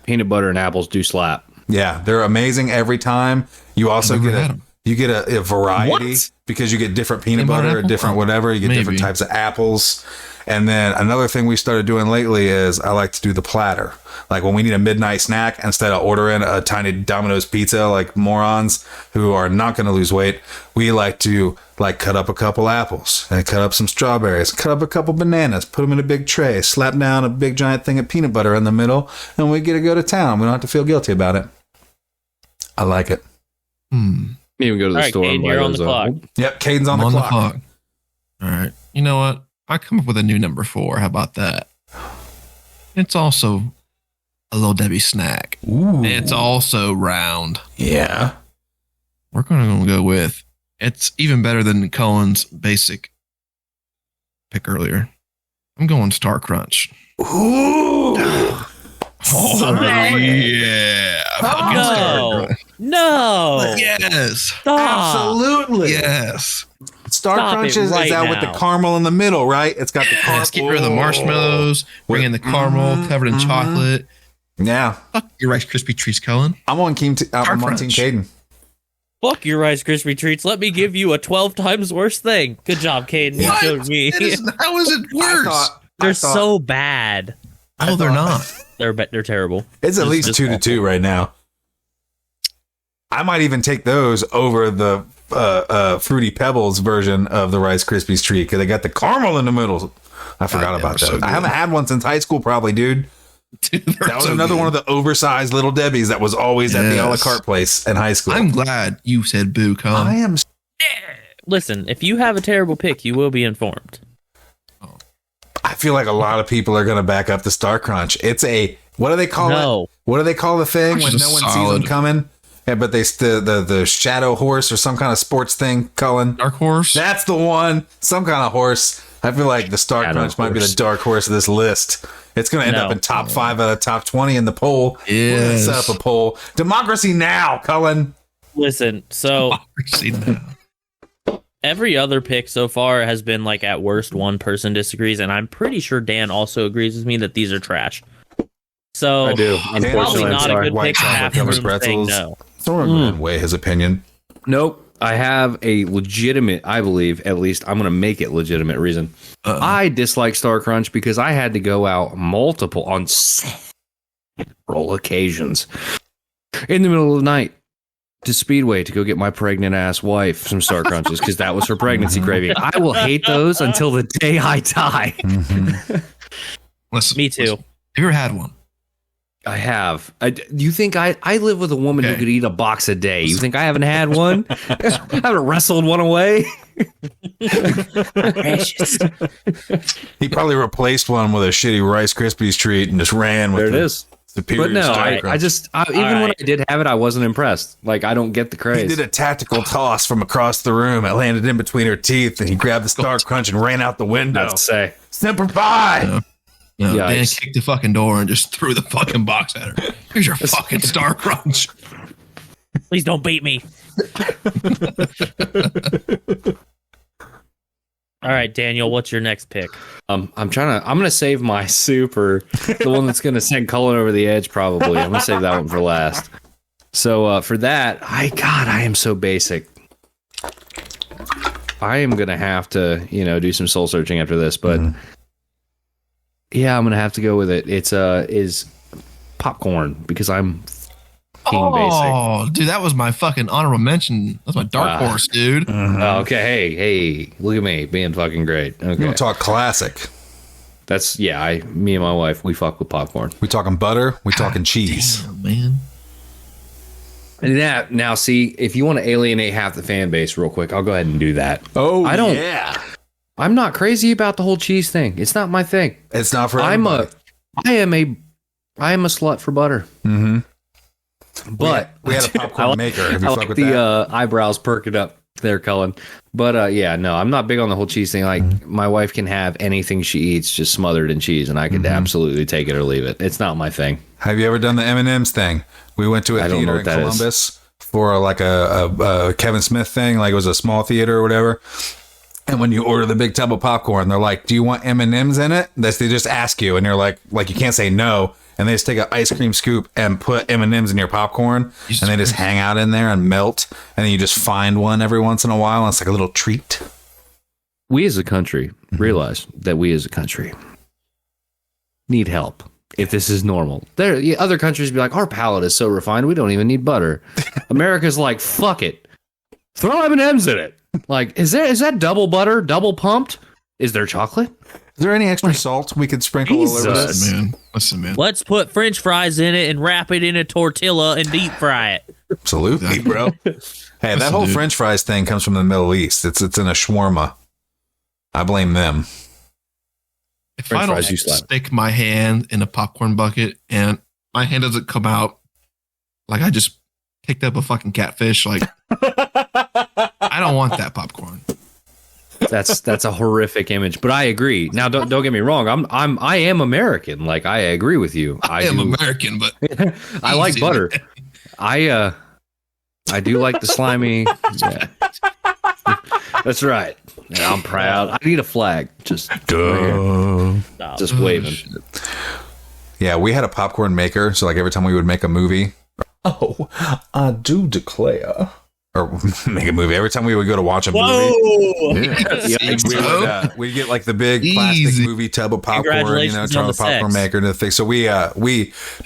peanut butter and apples do slap. Yeah, they're amazing every time. You also Never get had a 'em. you get a variety What? because you get different peanut Peanut butter butter, apple? different whatever. You get different Maybe. types of apples. And then another thing we started doing lately is I like to do the platter. Like when we need a midnight snack, instead of ordering a tiny Domino's pizza like morons who are not going to lose weight, we like to cut up a couple apples and cut up some strawberries, cut up a couple bananas, put them in a big tray, slap down a big giant thing of peanut butter in the middle, and we get to go to town. We don't have to feel guilty about it. I like it. Even go to the All right, store. Caden, you're on the clock. Yep, Caden's on the clock. All right. You know what? I come up with a new number 4. How about that? It's also a Little Debbie snack. Ooh. It's also round. Yeah. We're going to go with, it's even better than Cullen's basic pick earlier. I'm going Star Crunch. Ooh. Oh, yeah. Fucking Star Crunch. No. Yes. Stop. Absolutely. Yes. Star Stop Crunches it is right that with now. the caramel in the middle, right? It's got the caramel. Let's get rid of the marshmallows. Bring in the caramel covered in chocolate. Yeah. Fuck your Rice Krispie treats, Cullen. I'm on Team Crunch. Caden. Fuck your Rice Krispie treats. Let me give you a 12 times worse thing. Good job, Caden. You showed me. How is it worse? They're so bad. Oh, they're not. They're terrible. It's at least 2-2 right now. I might even take those over the Fruity Pebbles version of the Rice Krispies treat because they got the caramel in the middle. I forgot about that. so good. I haven't had one since high school, probably, dude. Dude, That was another one of the oversized Little Debbie's that was always at the a la carte place in high school. I'm glad you said boo, Cullen. I am. Listen, if you have a terrible pick, you will be informed. I feel like a lot of people are going to back up the Star Crunch. It's a, what do they call it? What do they call the thing when no one sees them coming? Yeah, but they the shadow horse or some kind of sports thing, Cullen. Dark horse. That's the one. Some kind of horse. I feel like the Star Shadow Crunch might be the horse. dark horse of this list. It's going to end up in top 5 out of top 20 in the poll. We're gonna Yes. set up a poll. Democracy now, Cullen. Listen, so See that. every other pick so far has been like at worst one person disagrees, and I'm pretty sure Dan also agrees with me that these are trash. So I do. probably Unfortunately, I'm not a sorry. good White pick. chocolate Half the covered room saying pretzels. no. Someone going to weigh his opinion. Nope. I have a legitimate, I believe, at least I'm going to make it legitimate reason. I dislike Star Crunch because I had to go out on several occasions in the middle of the night to Speedway to go get my pregnant ass wife some Star Crunches because that was her pregnancy craving. I will hate those until the day I die. Listen, Me too. listen. Have you ever had one? I have. You think I live with a woman who could eat a box a day? You think I haven't had one? I haven't wrestled one away. Precious. He probably replaced one with a shitty Rice Krispies treat and just ran with There it the is. superior But no, Star I Crunch. just even when right. I did have it, I wasn't impressed. Like I don't get the He craze. did a tactical toss from across the room. It landed in between her teeth, and he grabbed the Star Crunch and ran out the window. Not to say. Semper Fi! Yeah. You know, Dan Yikes. kicked the fucking door and just threw the fucking box at her. Here's your fucking Star Crunch. Please don't beat me. All right, Daniel, what's your next pick? I'm gonna save my super, the one that's gonna send Cullen over the edge. Probably, I'm gonna save that one for last. So for that, I am so basic. I am gonna have to, do some soul searching after this, but yeah, I'm gonna have to go with it. It's is popcorn because I'm king basic. Oh, dude, that was my fucking honorable mention. That's my dark horse, dude. Oh, okay, hey, look at me being fucking great. We Okay, don't talk classic. that's me and my wife, we fuck with popcorn. We talking butter. We talking cheese. Damn, man. And now, see, if you want to alienate half the fan base real quick, I'll go ahead and do that. Oh, I don't- Yeah, I'm not crazy about the whole cheese thing. It's not my thing. it's not for I am everybody. a slut for butter. Mm-hmm. But we had a popcorn maker. Have you I fuck like with the that? eyebrows perking up there, Cullen. But yeah, no, I'm not big on the whole cheese thing. Like my wife can have anything she eats just smothered in cheese, and I could absolutely take it or leave it. It's not my thing. Have you ever done the M&M's thing? We went to a I don't know theater what in that is. Columbus for like a Kevin Smith thing. Like it was a small theater or whatever. And when you order the big tub of popcorn, they're like, "Do you want M&Ms in it?" They just ask you, and you're like you can't say no. And they just take an ice cream scoop and put M&Ms in your popcorn, and they just hang out in there and melt. And then you just find one every once in a while, and it's like a little treat. we as a country realize that we as a country need help. If this is normal, other countries be like, our palate is so refined, we don't even need butter. America's like, fuck it, throw M&Ms in it. Like, is that double butter, double pumped? Is there chocolate? Is there any extra salt we could sprinkle all over this? Listen, man. Let's put French fries in it and wrap it in a tortilla and deep fry it. Absolutely, bro. Hey, that whole French fries thing comes from the Middle East. It's in a shawarma. I blame them. If French I don't fries, you slap. stick my hand in a popcorn bucket and my hand doesn't come out like I just picked up a fucking catfish, like I don't want that popcorn. That's a horrific image, but I agree. Now, don't get me wrong. I am American. Like, I agree with you. I am American, but I like butter. I do like the slimy. Yeah. That's right. Yeah, I'm proud. I need a flag. Just waving. Yeah, we had a popcorn maker, so like every time we would make a movie, I do declare, or make a movie. Every time we would go to watch a movie, we'd get like the big plastic movie tub of popcorn, turn the popcorn maker into the thing. So we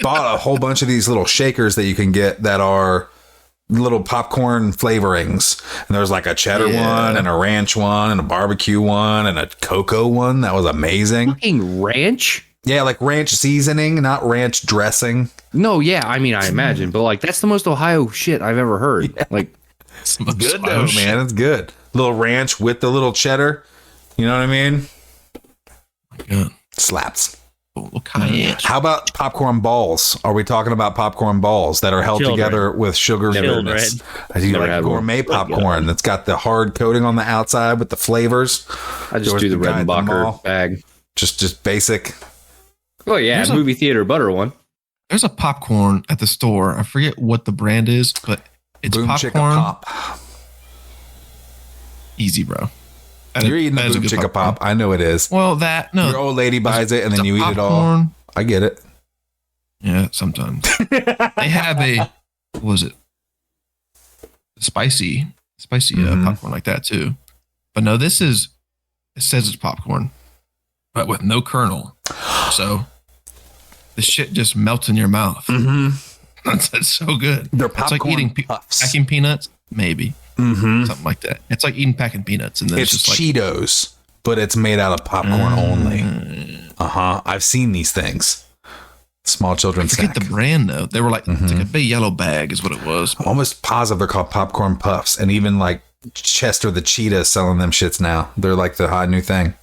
bought a whole bunch of these little shakers that you can get that are little popcorn flavorings, and there's like a cheddar one and a ranch one and a barbecue one and a cocoa one that was amazing. Fucking ranch? Yeah, like ranch seasoning, not ranch dressing. No, yeah, I mean, I imagine, but like that's the most Ohio shit I've ever heard. Yeah. Like, it's good though, man. It's good. Little ranch with the little cheddar. You know what I mean? Yeah. Slaps. How about popcorn balls? Are we talking about popcorn balls that are held together with sugar goodness? I do like gourmet popcorn that's got the hard coating on the outside with the flavors. I just do the Redenbacher bag. Just basic. Oh yeah, movie theater butter one. There's a popcorn at the store. I forget what the brand is, but it's Boom popcorn. Chicka Pop. Easy, bro. You're eating the Boom Chicka Pop. I know it is. Well, your old lady buys it and then you eat it all. I get it. Yeah, sometimes. They have what was it? Spicy popcorn like that too. But no, it says it's popcorn, but with no kernel. So the shit just melts in your mouth. Mm-hmm. It's so good. They're it's like eating packing peanuts, maybe. Something like that. It's like eating packing peanuts, and then it's just like Cheetos, but it's made out of popcorn only. I've seen these things. Small children. I forget the brand though. They were like it's like a big yellow bag, is what it was. I'm almost positive they're called popcorn puffs, and even like Chester the Cheetah is selling them shits now. They're like the hot new thing.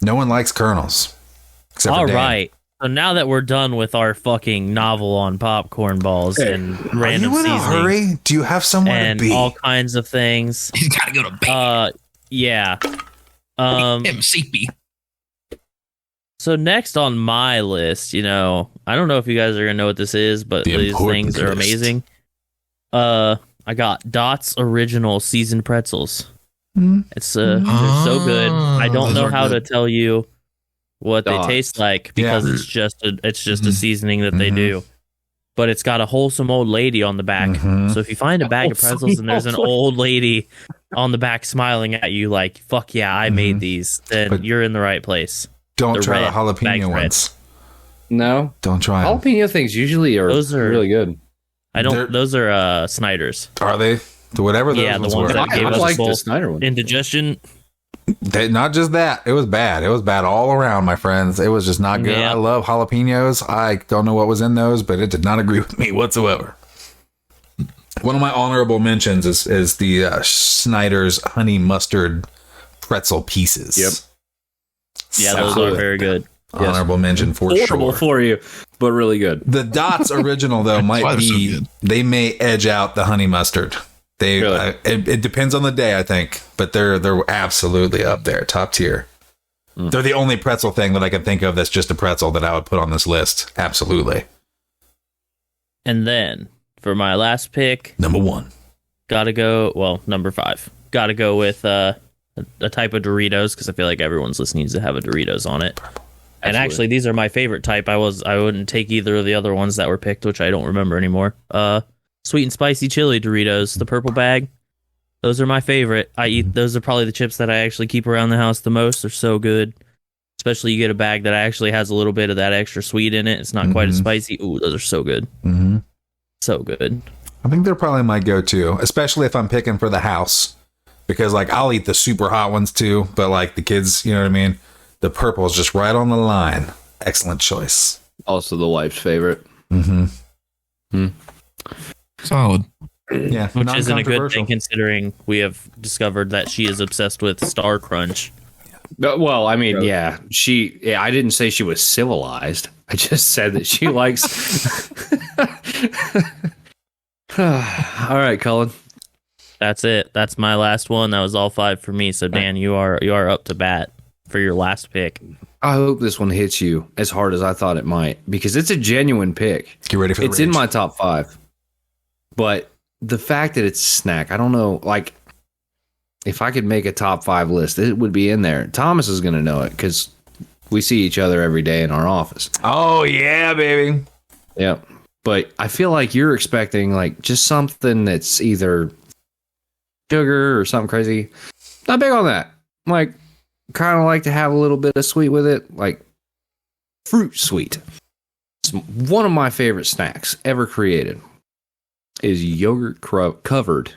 No one likes kernels. Except for Dan. Right. So now that we're done with our fucking novel on popcorn balls and random seasoning, a hurry? Do you have somewhere and to be? all kinds of things. He's got to go to bed. Yeah. MCP. So next on my list, I don't know if you guys are gonna know what this is, but these things are amazing. I got Dot's original seasoned pretzels. It's they're so good. I don't know how to tell you what they taste like because it's just a seasoning that they do. But it's got a wholesome old lady on the back. So if you find a bag of pretzels and there's an old lady on the back smiling at you like, fuck yeah, I made these, then you're in the right place. Don't try the jalapeno ones. No. Don't try them. Jalapeno things usually are really good. Those are Snyder's. Are they? Whatever those the ones that gave us the Snyder one. Indigestion. Not just that. It was bad. It was bad all around, my friends. It was just not good. Yeah. I love jalapenos. I don't know what was in those, but it did not agree with me whatsoever. One of my honorable mentions is the Snyder's honey mustard pretzel pieces. Yep. Yeah, those are very good. Honorable mention for Horrible sure. for you, but really good. The Dots original though might be they may edge out the honey mustard. They it depends on the day, I think, but they're absolutely up there, top tier. They're the only pretzel thing that I can think of that's just a pretzel that I would put on this list. Absolutely. And then for my last pick, number 5. Gotta go with a type of Doritos because I feel like everyone's list needs to have a Doritos on it. And actually, these are my favorite type. I wouldn't take either of the other ones that were picked, which I don't remember anymore. Sweet and spicy chili Doritos, the purple bag. Those are my favorite. I eat. Those are probably the chips that I actually keep around the house the most. They're so good. Especially you get a bag that actually has a little bit of that extra sweet in it. It's not quite as spicy. Ooh, those are so good. Mm-hmm. So good. I think they're probably my go-to, especially if I'm picking for the house. Because, like, I'll eat the super hot ones, too. But, like, the kids, you know what I mean? The purple is just right on the line. Excellent choice. Also the wife's favorite. Solid. Yeah, Which isn't a good non-controversial. thing considering we have discovered that she is obsessed with Star Crunch. Well, I mean, I didn't say she was civilized. I just said that she likes. All right, Cullen. That's it. That's my last one. That was all 5 for me. So Dan, you are up to bat for your last pick. I hope this one hits you as hard as I thought it might, because it's a genuine pick. Get ready for the It's in rage. my top 5. But the fact that it's a snack, I don't know, like, if I could make a top 5 list, it would be in there. Thomas is going to know it because we see each other every day in our office. Oh, yeah, baby. Yep. But I feel like you're expecting, like, just something that's either sugar or something crazy. Not big on that. Like, kind of like to have a little bit of sweet with it, like fruit sweet. It's one of my favorite snacks ever created is yogurt covered,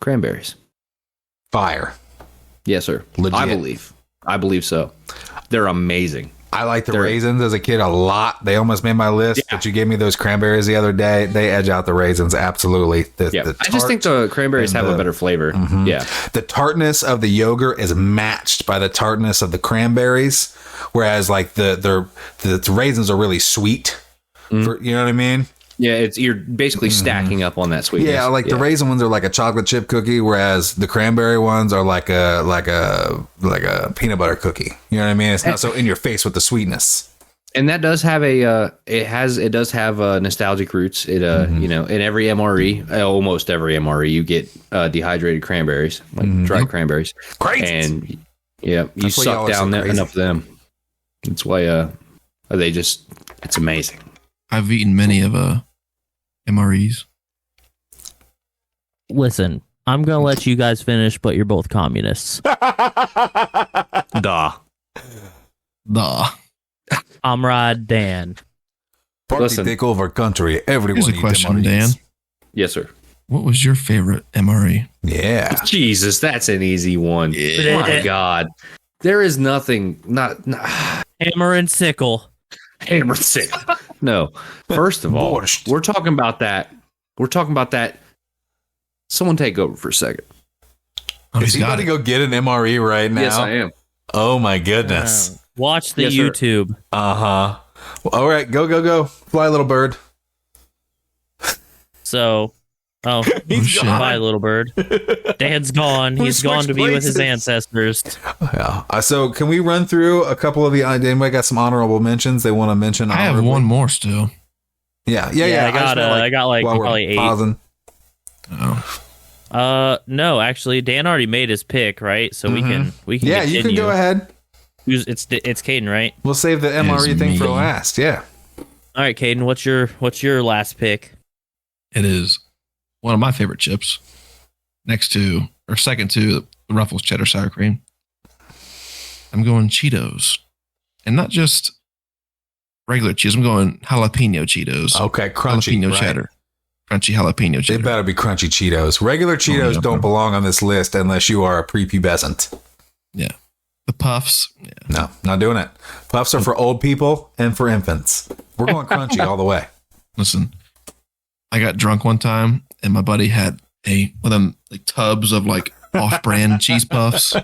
cranberries. Fire. Yes, sir. Legit. I believe so. They're amazing. I like the raisins as a kid a lot. They almost made my list, but you gave me those cranberries the other day. They edge out the raisins, absolutely. The I just think the cranberries have a better flavor. Yeah. The tartness of the yogurt is matched by the tartness of the cranberries, whereas like the raisins are really sweet. You know what I mean? Yeah, you're basically stacking up on that sweetness. Yeah, like the raisin ones are like a chocolate chip cookie, whereas the cranberry ones are like a peanut butter cookie. You know what I mean? It's not so in your face with the sweetness. And that does have it does have nostalgic roots. It you know, in every MRE, almost every MRE, you get dehydrated cranberries, like dried cranberries. Great. And yeah, you That's why y'all suck are so down crazy. enough of them. That's why it's amazing. I've eaten many of MREs. Listen, I'm going to let you guys finish, but you're both communists. Duh. Amrad Dan. Party Listen. take over country. Everyone Here's a eat question, MREs. Dan. Yes, sir. What was your favorite MRE? Yeah. Jesus, that's an easy one. My God. There is nothing Hammer and sickle. hammer sick. No. First of all, Borscht. we're talking about that. Someone take over for a second. Oh, Is he's he got about to it. go get an MRE right now? Yes, I am. Oh my goodness. Watch the Yes, sir. YouTube. Uh-huh. Well, all right, go. Fly, little bird. So, He's shit. gone. bye, little bird. Dad's gone. We He's gone switched to be with his places. ancestors. Yeah. So can we run through a couple of the anybody got some honorable mentions they want to mention? I have honorably? one more still. Yeah. I got like while we're probably 8. pausing. Oh. No, actually, Dan already made his pick, right? So we can Yeah, continue. you can go ahead. It's Caden, right? We'll save the MRE thing for me. last. Yeah. All right, Caden, what's your last pick? It is one of my favorite chips. Second to the Ruffles cheddar sour cream. I'm going Cheetos. And not just regular Cheetos. I'm going jalapeno Cheetos. Okay, crunchy. Jalapeno right? cheddar. Crunchy jalapeno They cheddar. better be crunchy Cheetos. Regular Cheetos yeah, don't bro. belong on this list unless you are a prepubescent. Yeah. The puffs. Yeah. No, not doing it. Puffs are for old people and for infants. We're going crunchy all the way. Listen, I got drunk one time and my buddy had one of them like tubs of like off-brand cheese puffs.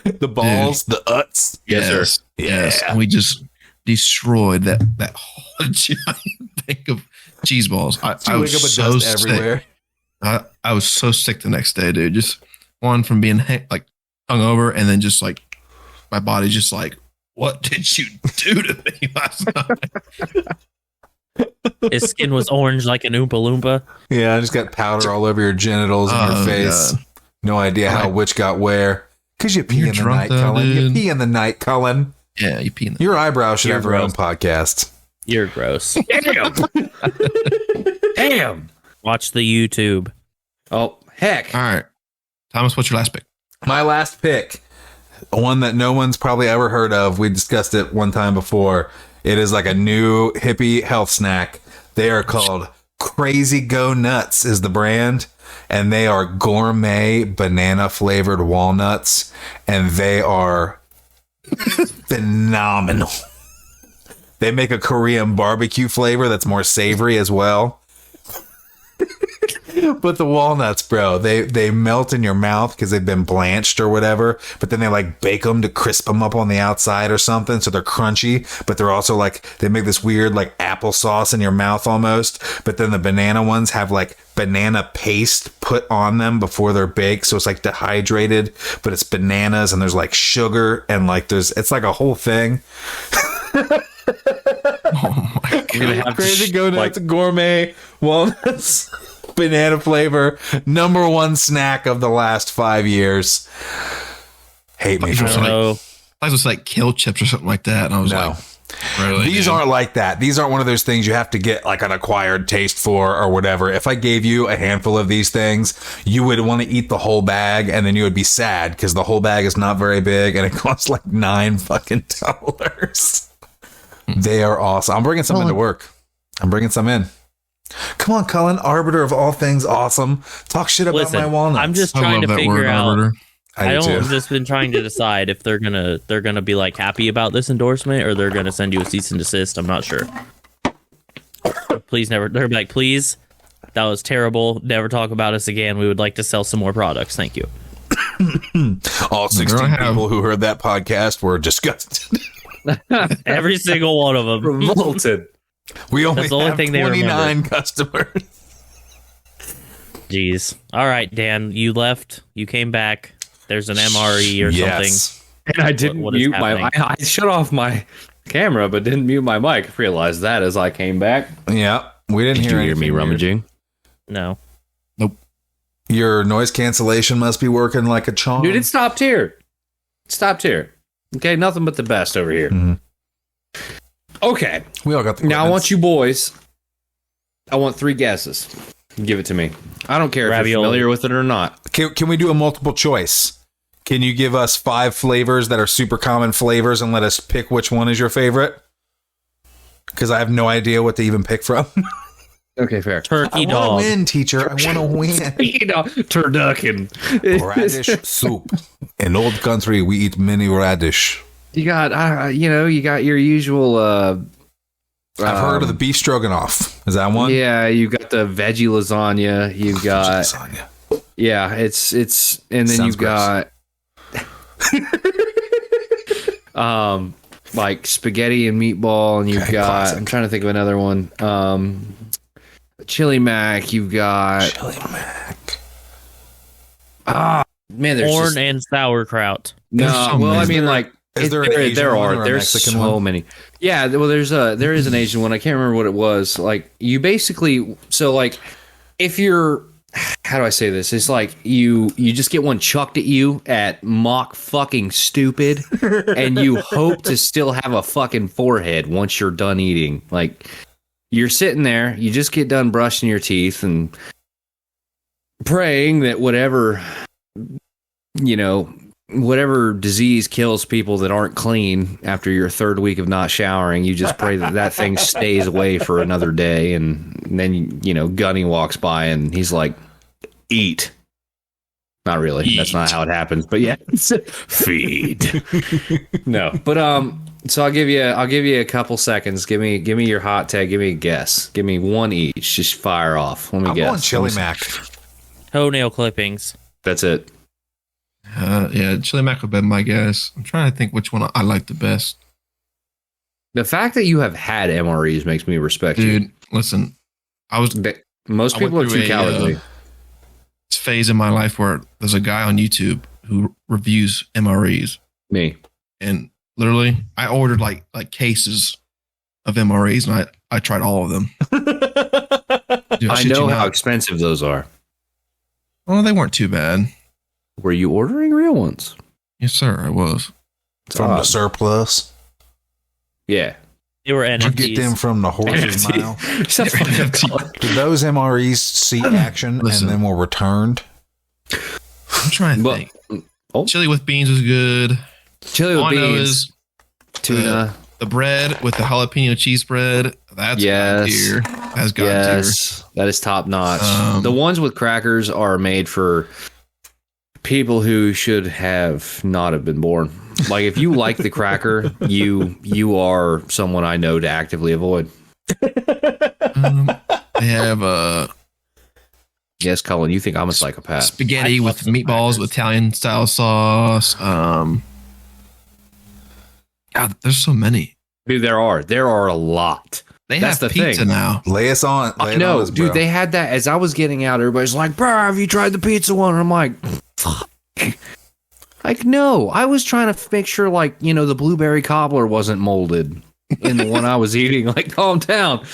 The balls, the uts. Yes, sir. Yes. Yeah. And we just destroyed that whole giant thing of cheese balls. I Wake up was with so dust sick. everywhere. I was so sick the next day, dude. Just one from being like hungover, and then just like my body just like, what did you do to me last night? His skin was orange like an Oompa Loompa. Yeah, I just got powder all over your genitals and your Oh, face. God. No idea how which got where. Because you pee You're in the drunk night, though, Cullen. You dude. pee in the night, Cullen. Yeah, you pee in the Your eyebrow should You're have their own gross. podcast. You're gross. Damn. Damn. Watch the YouTube. Oh, heck. All right. Thomas, what's your last pick? My last pick, one that no one's probably ever heard of. We discussed it one time before. It is like a new hippie health snack. They are called Crazy Go Nuts is the brand. And they are gourmet banana flavored walnuts. And they are phenomenal. They make a Korean barbecue flavor that's more savory as well. But the walnuts, bro, they melt in your mouth because they've been blanched or whatever. But then they like bake them to crisp them up on the outside or something. So they're crunchy, but they're also like, they make this weird like applesauce in your mouth almost. But then the banana ones have like banana paste put on them before they're baked. So it's like dehydrated, but it's bananas and there's like sugar and like it's like a whole thing. Oh my God. Crazy Go Nuts gourmet walnuts. Banana flavor, number one snack of the last 5 years. Hate me for I don't know. I thought it was like kale chips or something like that. And I was like, really? These aren't like that. These aren't one of those things you have to get like an acquired taste for or whatever. If I gave you a handful of these things, you would want to eat the whole bag and then you would be sad because the whole bag is not very big and it costs like $9 fucking dollars. They are awesome. I'm bringing some into work. I'm bringing some in. Come on, Cullen, arbiter of all things awesome. Talk shit about my walnuts. I'm just trying to figure out. Arbiter. I've just been trying to decide if they're gonna be like happy about this endorsement or they're gonna send you a cease and desist. I'm not sure. Please never. They're like, please, that was terrible. Never talk about us again. We would like to sell some more products. Thank you. All 16 people who heard that podcast were disgusted. Every single one of them. Revolted. We only That's the only have thing they 29 customers. Jeez. All right, Dan, you left. You came back. There's an MRE or something. And I didn't What is mute my. I shut off my camera, but didn't mute my mic. I realized that as I came back. Yeah, we didn't hear me anything weird. rummaging. No. Your noise cancellation must be working like a charm. Dude, it stopped here. It stopped here. Okay, nothing but the best over here. Mhm. Okay. We all got the Now I want you boys. I want 3 guesses. Give it to me. I don't care if you're Ravioli. familiar with it or not. Can we do a multiple choice? Can you give us 5 flavors that are super common flavors and let us pick which one is your favorite? Because I have no idea what to even pick from. Okay, fair. Turkey I want dog. to win, teacher. I want to win. You know, turducken. Radish soup. In old country, we eat many radish. You got, you got your usual. I've heard of the beef stroganoff. Is that one? Yeah, you got the veggie lasagna. You've got, Lasagna. yeah, it's, and then Sounds you've got, like spaghetti and meatball, and you've Okay, got. classic. I'm trying to think of another one. Chili mac. You've got. Chili mac. Man, there's Corn just, and sauerkraut. no. There's so Well, I many. mean, like. Is there an there Asian one or a there's Mexican so one? many. Yeah, well, there is an Asian one. I can't remember what it was. Like you basically, so like if you're, how do I say this? It's like you just get one chucked at you at mock fucking stupid, and you hope to still have a fucking forehead once you're done eating. Like you're sitting there, you just get done brushing your teeth and praying that whatever disease kills people that aren't clean after your 3rd week of not showering. You just pray that thing stays away for another day. And then, Gunny walks by and he's like, eat. Not really. Eat. That's not how it happens. But yeah, feed. No. But, so I'll give you a couple seconds. Give me your hot tag. Give me a guess. Give me one each. Just fire off. Let me I'm guess. going chili mac. Toenail clippings. That's it. Yeah, chili mac would be my guess. I'm trying to think which one I like the best. The fact that you have had MREs makes me respect you. Dude, listen, Most I people are went too through cowardly. phase in my life where there's a guy on YouTube who reviews MREs, Me. and literally I ordered like cases of MREs, and I tried all of them. Dude, I shit know you how not. expensive those are. Well, they weren't too bad. Were you ordering real ones? Yes, sir, I was. From the odd. surplus. Yeah. They were Did you get them NFTs. from the horse's mile? Shut the fuck up. Did those MREs see action Listen. and then were returned? I'm trying to But- think. Oh. Chili with beans is good. Chili All with I know beans, is tuna. the bread with the jalapeno cheese bread. That's Yes. God tier. That's God Yes, that is top notch. The ones with crackers are made for people who should have not have been born. Like if you like the cracker, you are someone I know to actively avoid. tier. They have Yes, Cullen, you think I'm a psychopath? spaghetti I with love some meatballs crackers. with Italian style sauce. God, there's so many. Dude, there are a lot. They That's have the pizza thing. now. Lay us on. Lay I it on know, us, dude. bro. They had that as I was getting out. Everybody's like, "Bro, have you tried the pizza one?" And I'm like, "Fuck." Like, no. I was trying to make sure, like, the blueberry cobbler wasn't molded in the one I was eating. Like, calm down.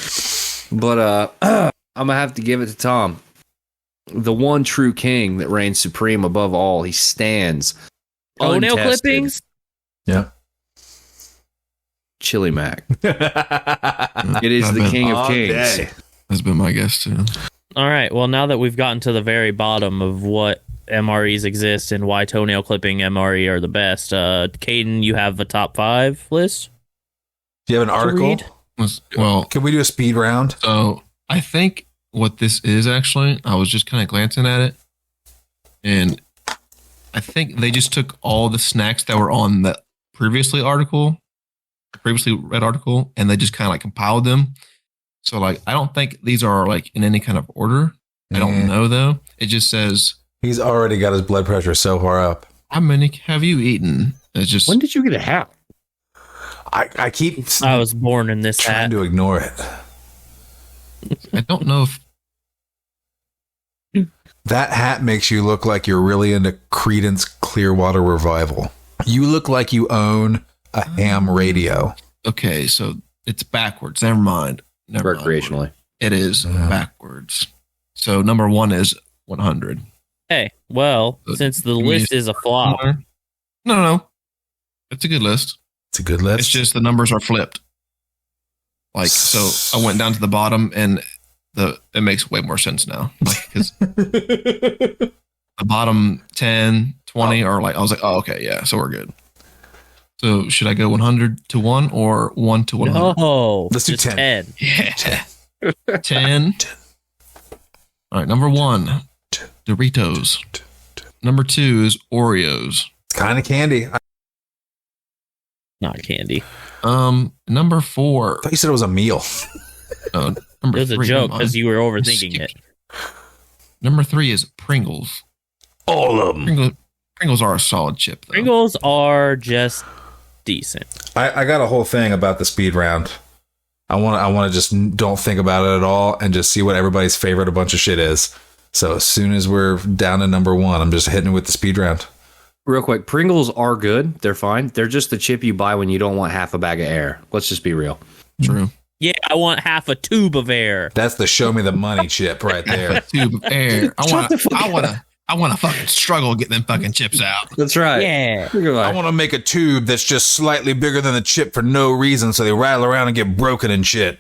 But I'm gonna have to give it to Tom, the one true king that reigns supreme above all. He stands. Toenail untested. clippings. Yeah. Chili Mac. It is the king of All kings. day. That's been my guess too. All right. Well, now that we've gotten to the very bottom of what MREs exist and why toenail clipping MRE are the best, Caden, you have a top 5 list. Do you have an article? read? Well, Can we do a speed round? so I think what this is actually, I was just kind of glancing at it, and I think they just took all the snacks that were on the previously read article, and they just kind of like compiled them. So like, I don't think these are like in any kind of order. I don't know though. It just says, He's already got his blood pressure so far up. how many have you eaten? It's just, When did you get a hat? I keep I was born in this trying hat. to ignore it. I don't know if That hat makes you look like you're really into Creedence Clearwater Revival. You look like you own a ham radio. okay, so it's backwards. Never mind. Recreationally. It is backwards. So number 1 is 100. Hey, well, Uh, since the give me list is a flop, No. It's a good list. It's a good list. It's just the numbers are flipped. Like, so I went down to the bottom and it makes way more sense now. Like, because the bottom 10, 20 are like, I was like, oh, okay, yeah, so we're good. So should I go 100 to 1 or 1 to 100? no, Let's do just 10. Yeah. 10. All right, number 1, Doritos. Number 2 is Oreos. It's kind of candy. I Not candy. Number 4. thought you said it was a meal. Number It was a 3, joke never because mind. you were overthinking it. Number 3 is Pringles. All of them. Pringles are a solid chip, though. Pringles are just decent. I got a whole thing about the speed round. I want to just don't think about it at all and just see what everybody's favorite a bunch of shit is. So as soon as we're down to number 1, I'm just hitting it with the speed round. Real quick, Pringles are good. They're fine. They're just the chip you buy when you don't want half a bag of air. Let's just be real. True. Yeah, I want half a tube of air. That's the show me the money chip right there. Tube of air. I want to fucking struggle getting them fucking chips out. That's right. Yeah. I want to make a tube that's just slightly bigger than the chip for no reason, so they rattle around and get broken and shit.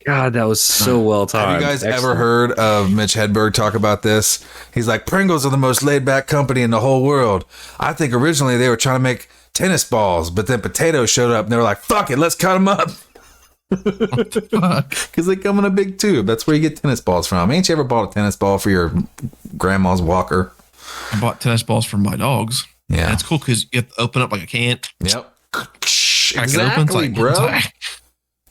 God, that was so well timed. Have you guys ever Excellent. heard of Mitch Hedberg talk about this? He's like, Pringles are the most laid back company in the whole world. I think originally they were trying to make tennis balls, but then potatoes showed up and they were like, fuck it, let's cut them up. Fuck. Because they come in a big tube. That's where you get tennis balls from. Ain't you ever bought a tennis ball for your grandma's walker? I bought tennis balls for my dogs. Yeah. And it's cool because you have to open up like a can. Yep. Crack it open. It's Exactly, like, bro. it's like-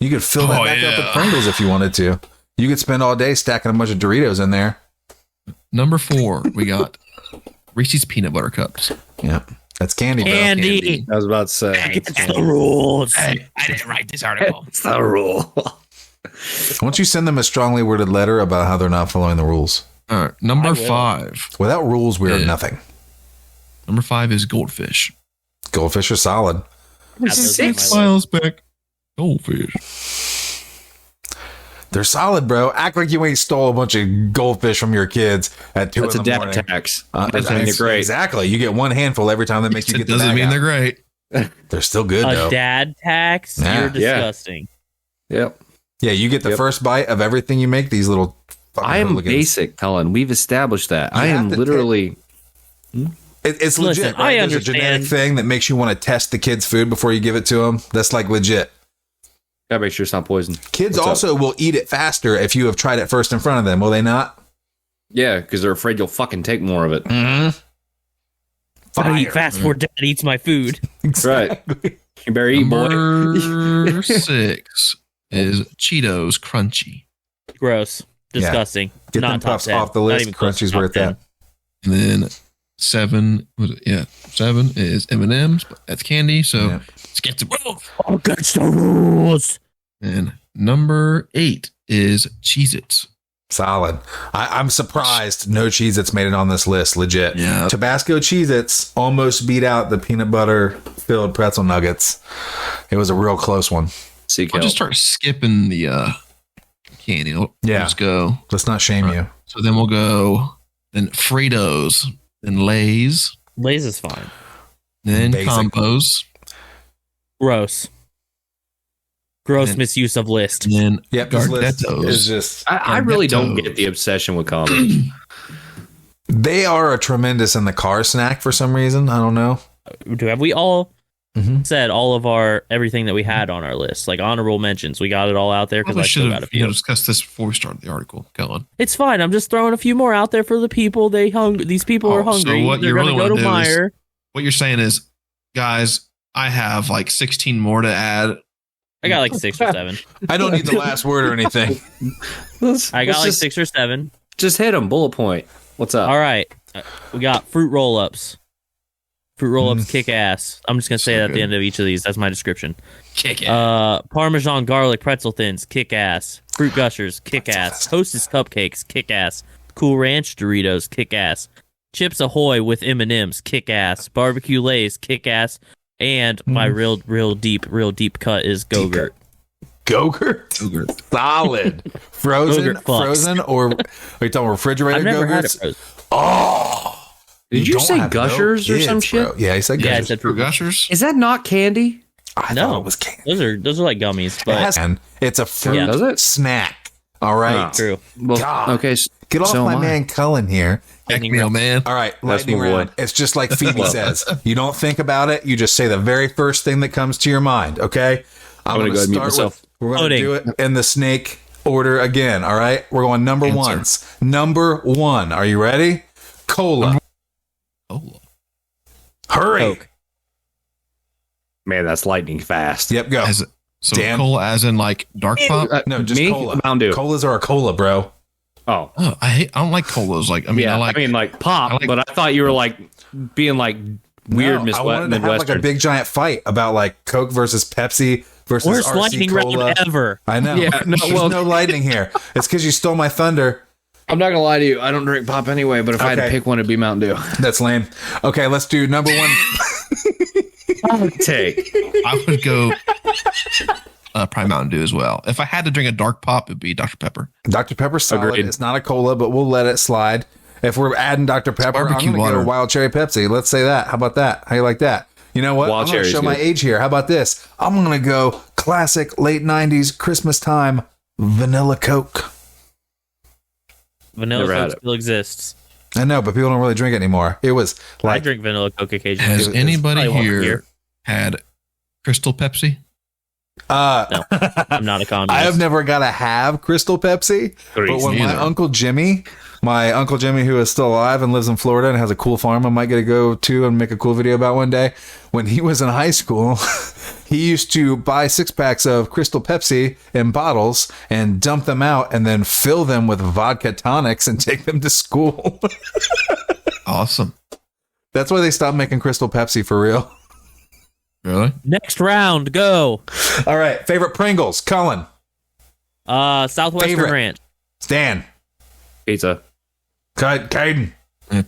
You could fill that Oh, back up with yeah. Pringles if you wanted to. You could spend all day stacking a bunch of Doritos in there. Number 4, we got Reese's peanut butter cups. Yep. That's candy, bro. Candy. I was about to say. It's the rules. Hey, I didn't write this article. It's not a rule. Why don't you send them a strongly worded letter about how they're not following the rules? All right, number I will. 5. Without rules, we are Yeah. nothing. Number 5 is goldfish. Goldfish are solid. Those are my 6 miles back. Goldfish. They're solid, bro. Act like you ain't stole a bunch of goldfish from your kids at 2 That's a in the dad morning. tax. That's That's when they're great. Exactly. You get one handful every time they make you It get the doesn't bag mean out. they're great. They're still good, A though. dad tax? Yeah. You're disgusting. Yep. Yeah, you get the Yep. first bite of everything you make. These little fucking I am hooligans. basic, Cullen. We've established that. You I have am to literally It's Listen, legit, right? I There's a genetic understand. thing that makes you want to test the kid's food before you give it to them. That's like legit. Gotta make sure it's not poison. Kids What's also will eat it faster if you have tried it first in front of them, will they not? Yeah, because they're afraid you'll fucking take more of it. Mm-hmm. I eat fast before Dad eats my food. Right. You better eat, boy. Number 6 is Cheetos Crunchy. Gross. Disgusting. Get Not them top puffs 10. off the Not list. even close to Crunchy's top where it's 10. at. And then 7 was it? Yeah, 7 is M&M's. But that's candy. So Yeah. let's get to rules. Against the rules. And number 8 is Cheez-Its. Solid. I'm surprised no Cheez-Its made it on this list. Legit. Yeah. Tabasco Cheez-Its almost beat out the peanut butter filled pretzel nuggets. It was a real close one. Seek I'll help. just start skipping the candy. Yeah. Let's go. Let's not shame you. So then we'll go then Fritos, then Lay's, Lay's is fine. then Basic. Combos, Gross. Gross And- misuse of list. and then Yep. This list Gardettos. is just, I really don't Gardettos. get the obsession with combos. they are a tremendous in the car snack for some reason. I don't know. Have we all Mhm. said all of our everything that we had on our list? Like honorable mentions. We got it all out there because Probably I should still got a have few. discussed this before we started the article. Go on. It's fine. I'm just throwing a few more out there for the people. These people are Oh, so hungry. what They're you gonna really go to wanna do is- Meyer. What you're saying is, guys, I have like 16 more to add. I got like 6 or 7. I don't need the last word or anything. I got like 6 or 7. Just hit them. Bullet point. What's up? All right. We got fruit roll-ups. Fruit roll-ups kick ass. I'm just gonna say So that at the good. end of each of these. That's my description. Kick it. Parmesan garlic pretzel thins, kick ass. Fruit gushers, kick ass. Hostess cupcakes, kick ass. Cool Ranch Doritos, kick ass. Chips Ahoy with M&Ms, kick ass. Barbecue Lay's, kick ass. And my real deep cut is Go-Gurt. Go-Gurt? Yogurt. Solid. Frozen? Go-Gurt fucks. Frozen? Or are you talking refrigerated I've never had it Go-Gurts? frozen. Oh. Did you don't say have no Gushers or kids, some shit? bro. Yeah, he said Yeah, I Gushers. said Fruit fruit. Gushers. Is that not candy? I No. thought it was candy. Those are like gummies, but It's a fruit Yeah. Does it? snack. All right. Oh. true. Well, God. okay. Get off so my am I. man Cullen here. Heck meal, man. All right, lightning my boy. round. It's just like Phoebe says. You don't think about it. You just say the very first thing that comes to your mind. Okay. I'm gonna go ahead and mute myself. We're going to Pudding. do it in the snake order again. All right. We're going number Answer. ones. Number 1. Are you ready? Cola. Oh, Hurry. Coke. Man, that's lightning fast. Yep. Go. so Dan? cola as in like dark pop. No, just me? cola. Mountain Dew. Colas are a cola, bro. Oh, Oh, I don't like colas. Like I mean, yeah. I like. pop, I like- but I thought you were like being like weird No, I wanted to have like Midwestern. a big giant fight about like Coke versus Pepsi versus Worst RC lightning Cola. round ever. I know. Yeah, no, There's well- no lightning here. It's because you stole my thunder. I'm not gonna lie to you. I don't drink pop anyway, but if I had to Okay. pick one, it'd be Mountain Dew. That's lame. Okay, let's do number 1. Take. I would go. Probably Mountain Dew as well. If I had to drink a dark pop, it'd be Dr Pepper. Dr. Pepper's solid. Agreed. It's not a cola, but we'll let it slide. If we're adding Dr. Pepper, I'm barbecue going to go water. wild cherry Pepsi. Let's say that. How about that? How you like that? You know what? Wild I'm going to cherry's show my good. age here. How about this? I'm going to go classic late 90s Christmas time vanilla Coke. Vanilla Never had Coke it. still exists. I know, but people don't really drink it anymore. It was I like drink vanilla Coke occasionally. Has it's anybody probably once a here year. had Crystal Pepsi? I'm not a communist. I have never got to have Crystal Pepsi, but when my Neither. Uncle Jimmy, who is still alive and lives in Florida and has a cool farm I might get to go to and make a cool video about one day, when he was in high school, he used to buy 6-packs of Crystal Pepsi in bottles and dump them out and then fill them with vodka tonics and take them to school. Awesome. That's why they stopped making Crystal Pepsi for real. Really? Next round, go. All right, favorite Pringles, Cullen, Southwestern Favorite. Ranch. Stan, Pizza. Caden.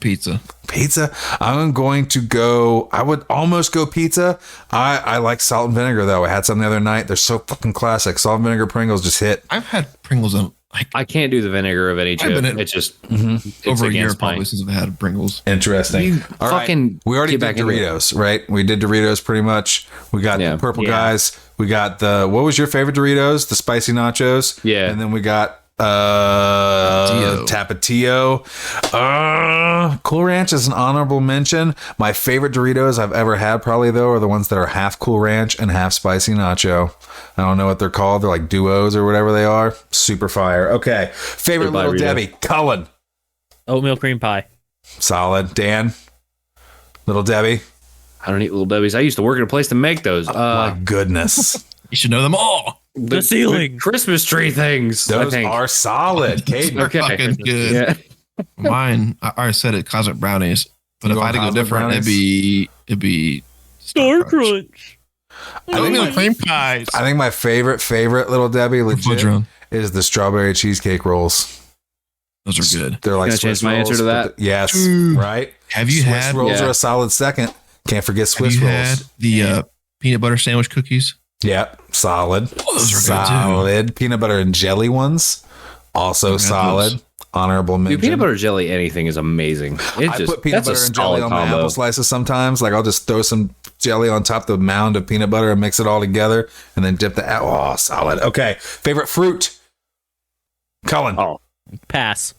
Pizza. Pizza. I'm going to go. I would almost go pizza. I like salt and vinegar though. I had some the other night. They're so fucking classic. Salt and vinegar Pringles just hit. I've had Pringles in like I can't do the vinegar of any chip. been in- It's just Mm-hmm. over a year against probably mine. since I've had Pringles. Interesting. You All right. fucking We already get did back into it. Doritos, right? We did Doritos pretty much. We got Yeah. the purple Yeah. guys. We got the. What was your favorite Doritos? The spicy nachos. Yeah. And then we got Tapatio. Cool Ranch is an honorable mention. My favorite Doritos I've ever had, probably though, are the ones that are half Cool Ranch and half spicy nacho. I don't know what they're called. They're like duos or whatever they are. Super fire. Okay. Favorite Goodbye, Little Rito. Debbie. Cullen. Oatmeal cream pie. Solid. Dan. Little Debbie. I don't eat Little Debbie's. I used to work at a place to make those. My goodness. You should know them all. The ceiling. Christmas tree things. I Those think. are solid. Caden. They're Okay. fucking good. Yeah. Mine, I already said it, cosmic brownies. But You if I had to go cosmic different, brownies? it'd be Star Crunch. Oatmeal cream pies. I think my favorite Little Debbie legit Fudge-run. is the strawberry cheesecake rolls. Those are good. They're like Can I Swiss change my answer rolls, to but that? yes, Ooh. right. Have you Swiss had? rolls Yeah. are a solid second. Can't forget Have Swiss you rolls. had the peanut butter sandwich cookies? Yep, solid. Oh, those are good, too. solid. Peanut butter and jelly ones, also had solid. those. Honorable mention. Dude, peanut butter jelly anything is amazing. It's I just put peanut that's a butter and jelly solid on my combo. apple slices sometimes. Like I'll just throw some jelly on top of the mound of peanut butter and mix it all together, and then dip the oh, solid. Okay, favorite fruit. Cullen. Oh, pass.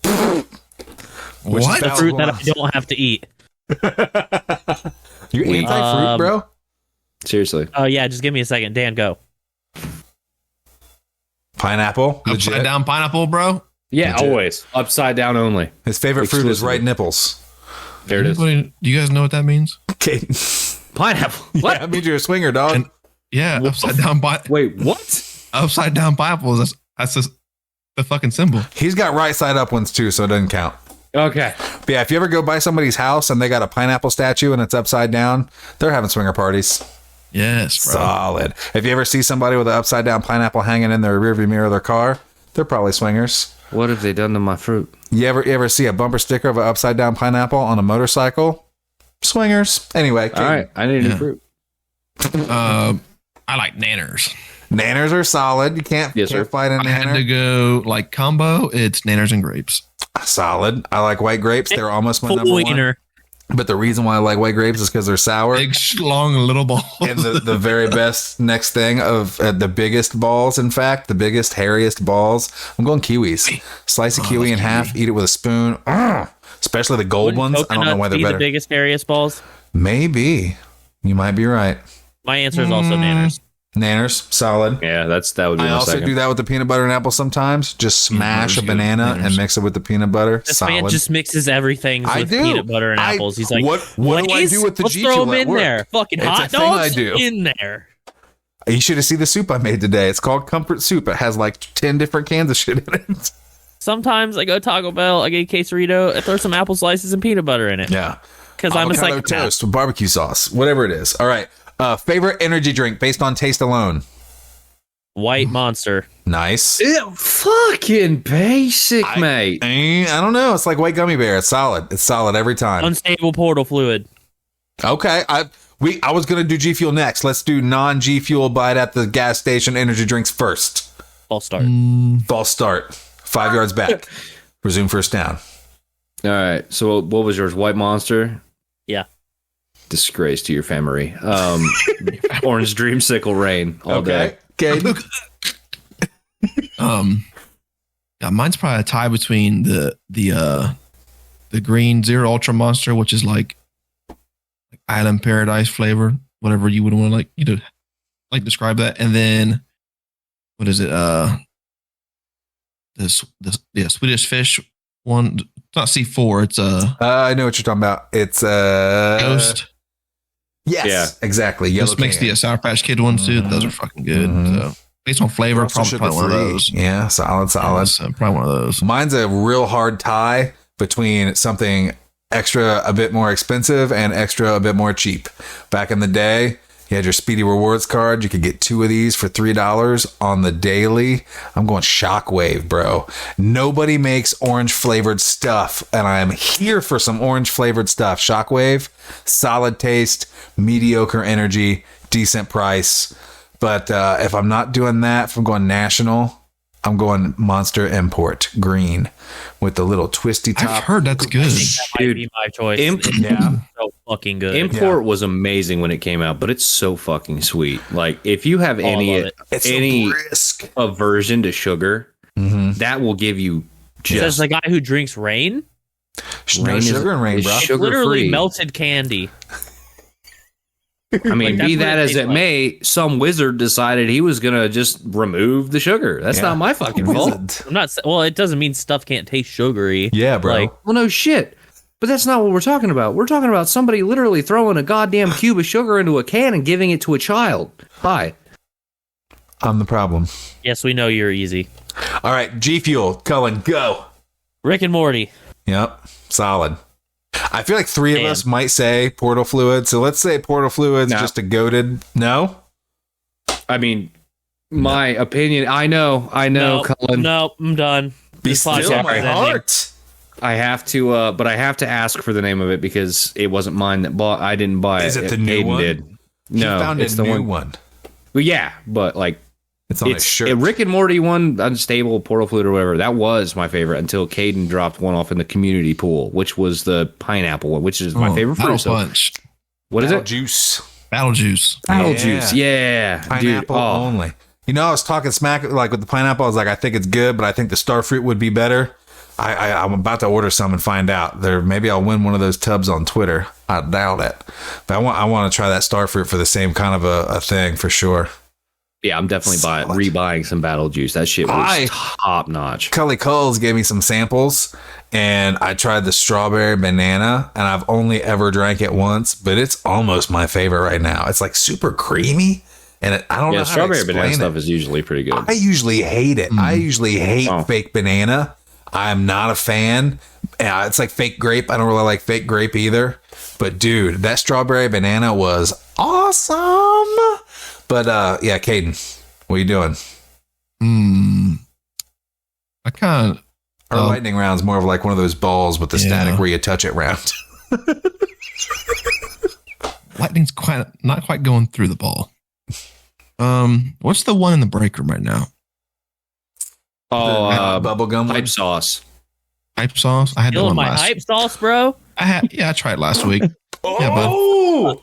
Which is What? The valid fruit that one. I don't have to eat. You anti-fruit, bro? Seriously. Oh yeah, just give me a second. Dan, go. Pineapple. Upside Legit. down pineapple, bro. Yeah, Legit. always. Upside down only. His favorite fruit is Exclusively. right nipples. There it is. Anybody- do you guys know what that means? Okay. Pineapple. Yeah, What? I mean you're a swinger, dog. And- Yeah, upside down Wait, what? upside down pineapples. That's just the fucking symbol. He's got right side up ones too, so it doesn't count. Okay. But yeah, if you ever go by somebody's house and they got a pineapple statue and it's upside down, they're having swinger parties. Yes, bro. Solid. If you ever see somebody with an upside down pineapple hanging in their rearview mirror of their car, they're probably swingers. What have they done to my fruit? You ever see a bumper sticker of an upside down pineapple on a motorcycle? Swingers. Anyway, All right. I need a new Yeah. fruit. I like nanners. Nanners are solid. You can't, Yes, can't sir. fight a I had to nanner. go like combo. It's nanners and grapes. Solid. I like white grapes. They're almost my number one. Wiener. But the reason why I like white grapes is because they're sour. Big, long, little balls. And the very best next thing of the biggest balls, in fact, the biggest, hairiest balls, I'm going kiwis. Slice a kiwi in half, eat it with a spoon. Especially the gold ones. I don't know why they're Be the better. biggest, hairiest balls. Maybe. You might be right. My answer is also nanners. Nanners, solid. Yeah, that would be I my also second. do that with the peanut butter and apple sometimes. Just smash Nanners a good. banana and Nanners. mix it with the peanut butter. This man Solid. just mixes everything I with do. peanut butter and I- apples. He's like, what do I Lay's? do with the Let's G throw Fuel them at in work? there. Fucking It's a hot thing I dogs do. in there. You should have seen the soup I made today. It's called Comfort Soup. It has like 10 different cans of shit in it. Sometimes I go to Taco Bell, I get a quesarito, I throw some apple slices and peanut butter in it. Yeah. Because I'm a Avocado psychopath. toast with barbecue sauce, whatever it is. All right. Favorite energy drink based on taste alone. White Monster. Nice. Fucking basic, mate. I don't know. It's like white gummy bear. It's solid. It's solid every time. Unstable portal fluid. Okay. I was gonna do G Fuel next. Let's do non G Fuel bite at the gas station energy drinks first. False start. False start. 5 yards back. Resume first down. All right. So what was yours? White Monster? Yeah. Disgrace to your family. Orange Dreamsicle Rain all day. Okay. Yeah, mine's probably a tie between the green Zero Ultra Monster, which is like Island Paradise flavor, whatever you would want to describe that, and then what is it? The Swedish Fish one. It's not C4. It's I know what you're talking about. It's Ghost. Yes. Yeah. Exactly. Yellow Just makes can. the Sour Patch Kid ones too. Those are fucking good. Mhm. So based on flavor, Also probably one of sugar-free. those. Yeah. Solid. Solid. So probably one of those. Mine's a real hard tie between something extra a bit more expensive and extra a bit more cheap. Back in the day, you had your Speedy Rewards card. You could get 2 of these for $3 on the daily. I'm going Shockwave, bro. Nobody makes orange flavored stuff, and I am here for some orange flavored stuff. Shockwave, solid taste, mediocre energy, decent price. But if I'm not doing that, if I'm going national, I'm going Monster Import green with the little twisty top. I've heard that's good. I think that might Dude, be my choice. Yeah. So fucking good. Import was amazing when it came out, but it's so fucking sweet. Like if you have Oh, I love any it. It's any so brisk. aversion to sugar, That will give you Says just the guy who drinks rain. No Rain sugar in rain, is bro. sugar Literally free. melted candy. I mean, Like, be that's what that it as tastes it like. may, some wizard decided he was gonna just remove the sugar. That's Yeah. not my fucking fault. Wizard. I'm not. Well, it doesn't mean stuff can't taste sugary. Yeah, bro. Like, Well, no shit. But that's not what we're talking about. We're talking about somebody literally throwing a goddamn cube of sugar into a can and giving it to a child. Bye. I'm the problem. yes, we know you're easy. All right, G Fuel, Cullen, go. Rick and Morty. Yep, solid. I feel like three of Damn. us might say Portal Fluid, so let's say Portal Fluid's No. just a goated. No? I mean, my opinion. I know, Cullen. Nope, I'm done. Be This still podcast my is ending. heart. I have to, but I have to ask for the name of it because it wasn't mine that bought. I didn't buy it. Is it the new Caden one? Did. No, He found it's a the new one. one. Well, yeah, but like It's on his it's shirt. a Rick and Morty one, Unstable, Portal Flute, or whatever. That was my favorite until Caden dropped one off in the community pool, which was the pineapple one, which is my favorite Battle fruit. So, Punch. what is Battle it? Juice. Battle Juice. Apple Yeah. juice. Yeah, Pineapple dude. Oh, only. You know, I was talking smack like with the pineapple. I was like, I think it's good, but I think the star fruit would be better. I'm about to order some and find out. Maybe I'll win one of those tubs on Twitter. I doubt it, but I want to try that star fruit for the same kind of a thing for sure. yeah, I'm definitely Solid. rebuying some Battle Juice. That shit was top notch. Cully Coles gave me some samples, and I tried the strawberry banana, and I've only ever drank it once, but it's almost my favorite right now. It's like super creamy, and I don't know Yeah, how strawberry to banana explain stuff it. is usually pretty good. I usually hate it. I usually hate Oh. fake banana. I'm not a fan. It's like fake grape. I don't really like fake grape either. But dude, that strawberry banana was awesome. But yeah, Caden, what are you doing? I kind of. Our lightning round's more of like one of those balls with the static where you touch it round. Lightning's not quite going through the ball. What's the one in the break room right now? Oh, bubblegum hype one? sauce. Hype sauce. I had that Feeling one my last. hype sauce, bro. I tried last week. Yeah, bud. Oh,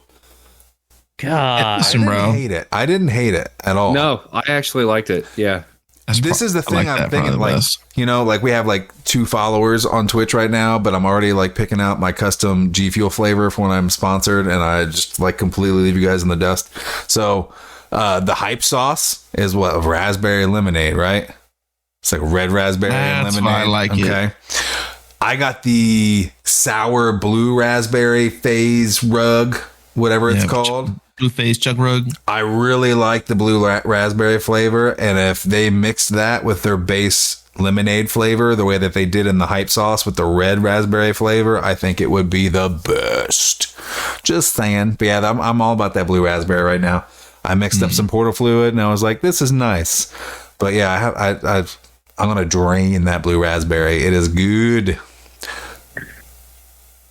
God. I Listen, didn't bro. hate it. I didn't hate it at all. No, I actually liked it. Yeah. This is the thing I'm thinking, probably the like, best. you know, like we have like 2 followers on Twitch right now, but I'm already like picking out my custom G Fuel flavor for when I'm sponsored, and I just like completely leave you guys in the dust. So the hype sauce is what? Raspberry lemonade, right? It's like red raspberry and That's lemonade. why I like it. Okay. I got the sour blue raspberry phase rug, whatever it's Yeah, called. Blue face chug rug. I really like the blue raspberry flavor, and if they mixed that with their base lemonade flavor, the way that they did in the hype sauce with the red raspberry flavor, I think it would be the best. Just saying. But yeah, I'm all about that blue raspberry right now. I mixed up some Portal Fluid, and I was like, this is nice. But yeah, I'm gonna drain that blue raspberry. It is good.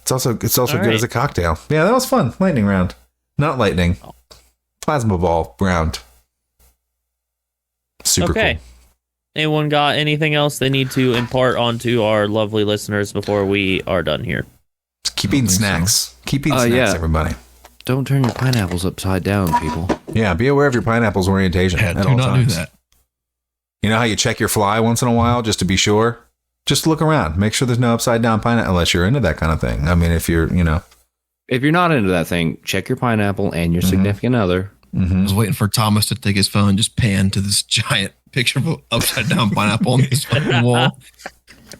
It's also All good right. as a cocktail. Yeah, that was fun. Lightning round. Not lightning. Plasma ball round. Super Okay. cool. Anyone got anything else they need to impart onto our lovely listeners before we are done here? Just keep eating think so. snacks. Keep eating snacks, yeah. everybody. Don't turn your pineapples upside down, people. Yeah, be aware of your pineapple's orientation Yeah, at do all not times. do that. You know how you check your fly once in a while just to be sure? Just look around. Make sure there's no upside down pineapple unless you're into that kind of thing. I mean, if you're, you know. If you're not into that thing, check your pineapple and your significant other. I was waiting for Thomas to take his phone and just pan to this giant picture of an upside down pineapple on this fucking wall.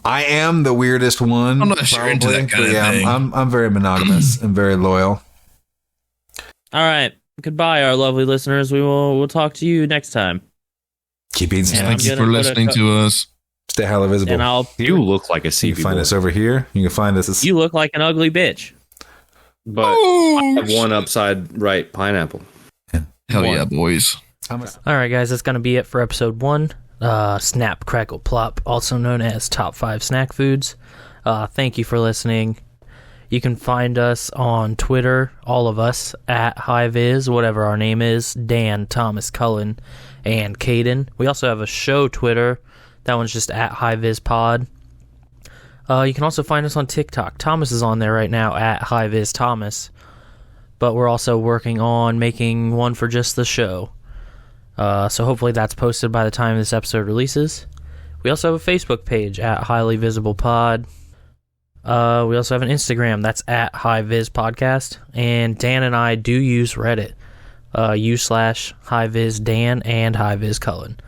I am the weirdest one. I'm not sure into that kind but of thing. I'm very monogamous and very loyal. All right. Goodbye, our lovely listeners. We'll talk to you next time. Keep eating And I'm Thank snacks. you gonna for put a listening to us. Stay highly visible. And I'll. You look like a You CV can find boy, us over here. You can find us. You look like an ugly bitch. but I have one upside right pineapple. Hell yeah, boys. All right, guys, that's going to be it for episode 1. Snap, Crackle, Plop, also known as Top 5 Snack Foods. Thank you for listening. You can find us on Twitter, all of us, at HighViz, whatever our name is, Dan, Thomas, Cullen, and Caden. We also have a show Twitter. That one's just at HighVizPod. You can also find us on TikTok. Thomas is on there right now at HighVizThomas. But we're also working on making one for just the show. So hopefully that's posted by the time this episode releases. We also have a Facebook page at Highly Visible Pod. We also have an Instagram that's at High Vis Podcast. And Dan and I do use Reddit. U/High Vis Dan and High Vis Cullen.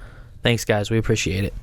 Thanks, guys. We appreciate it.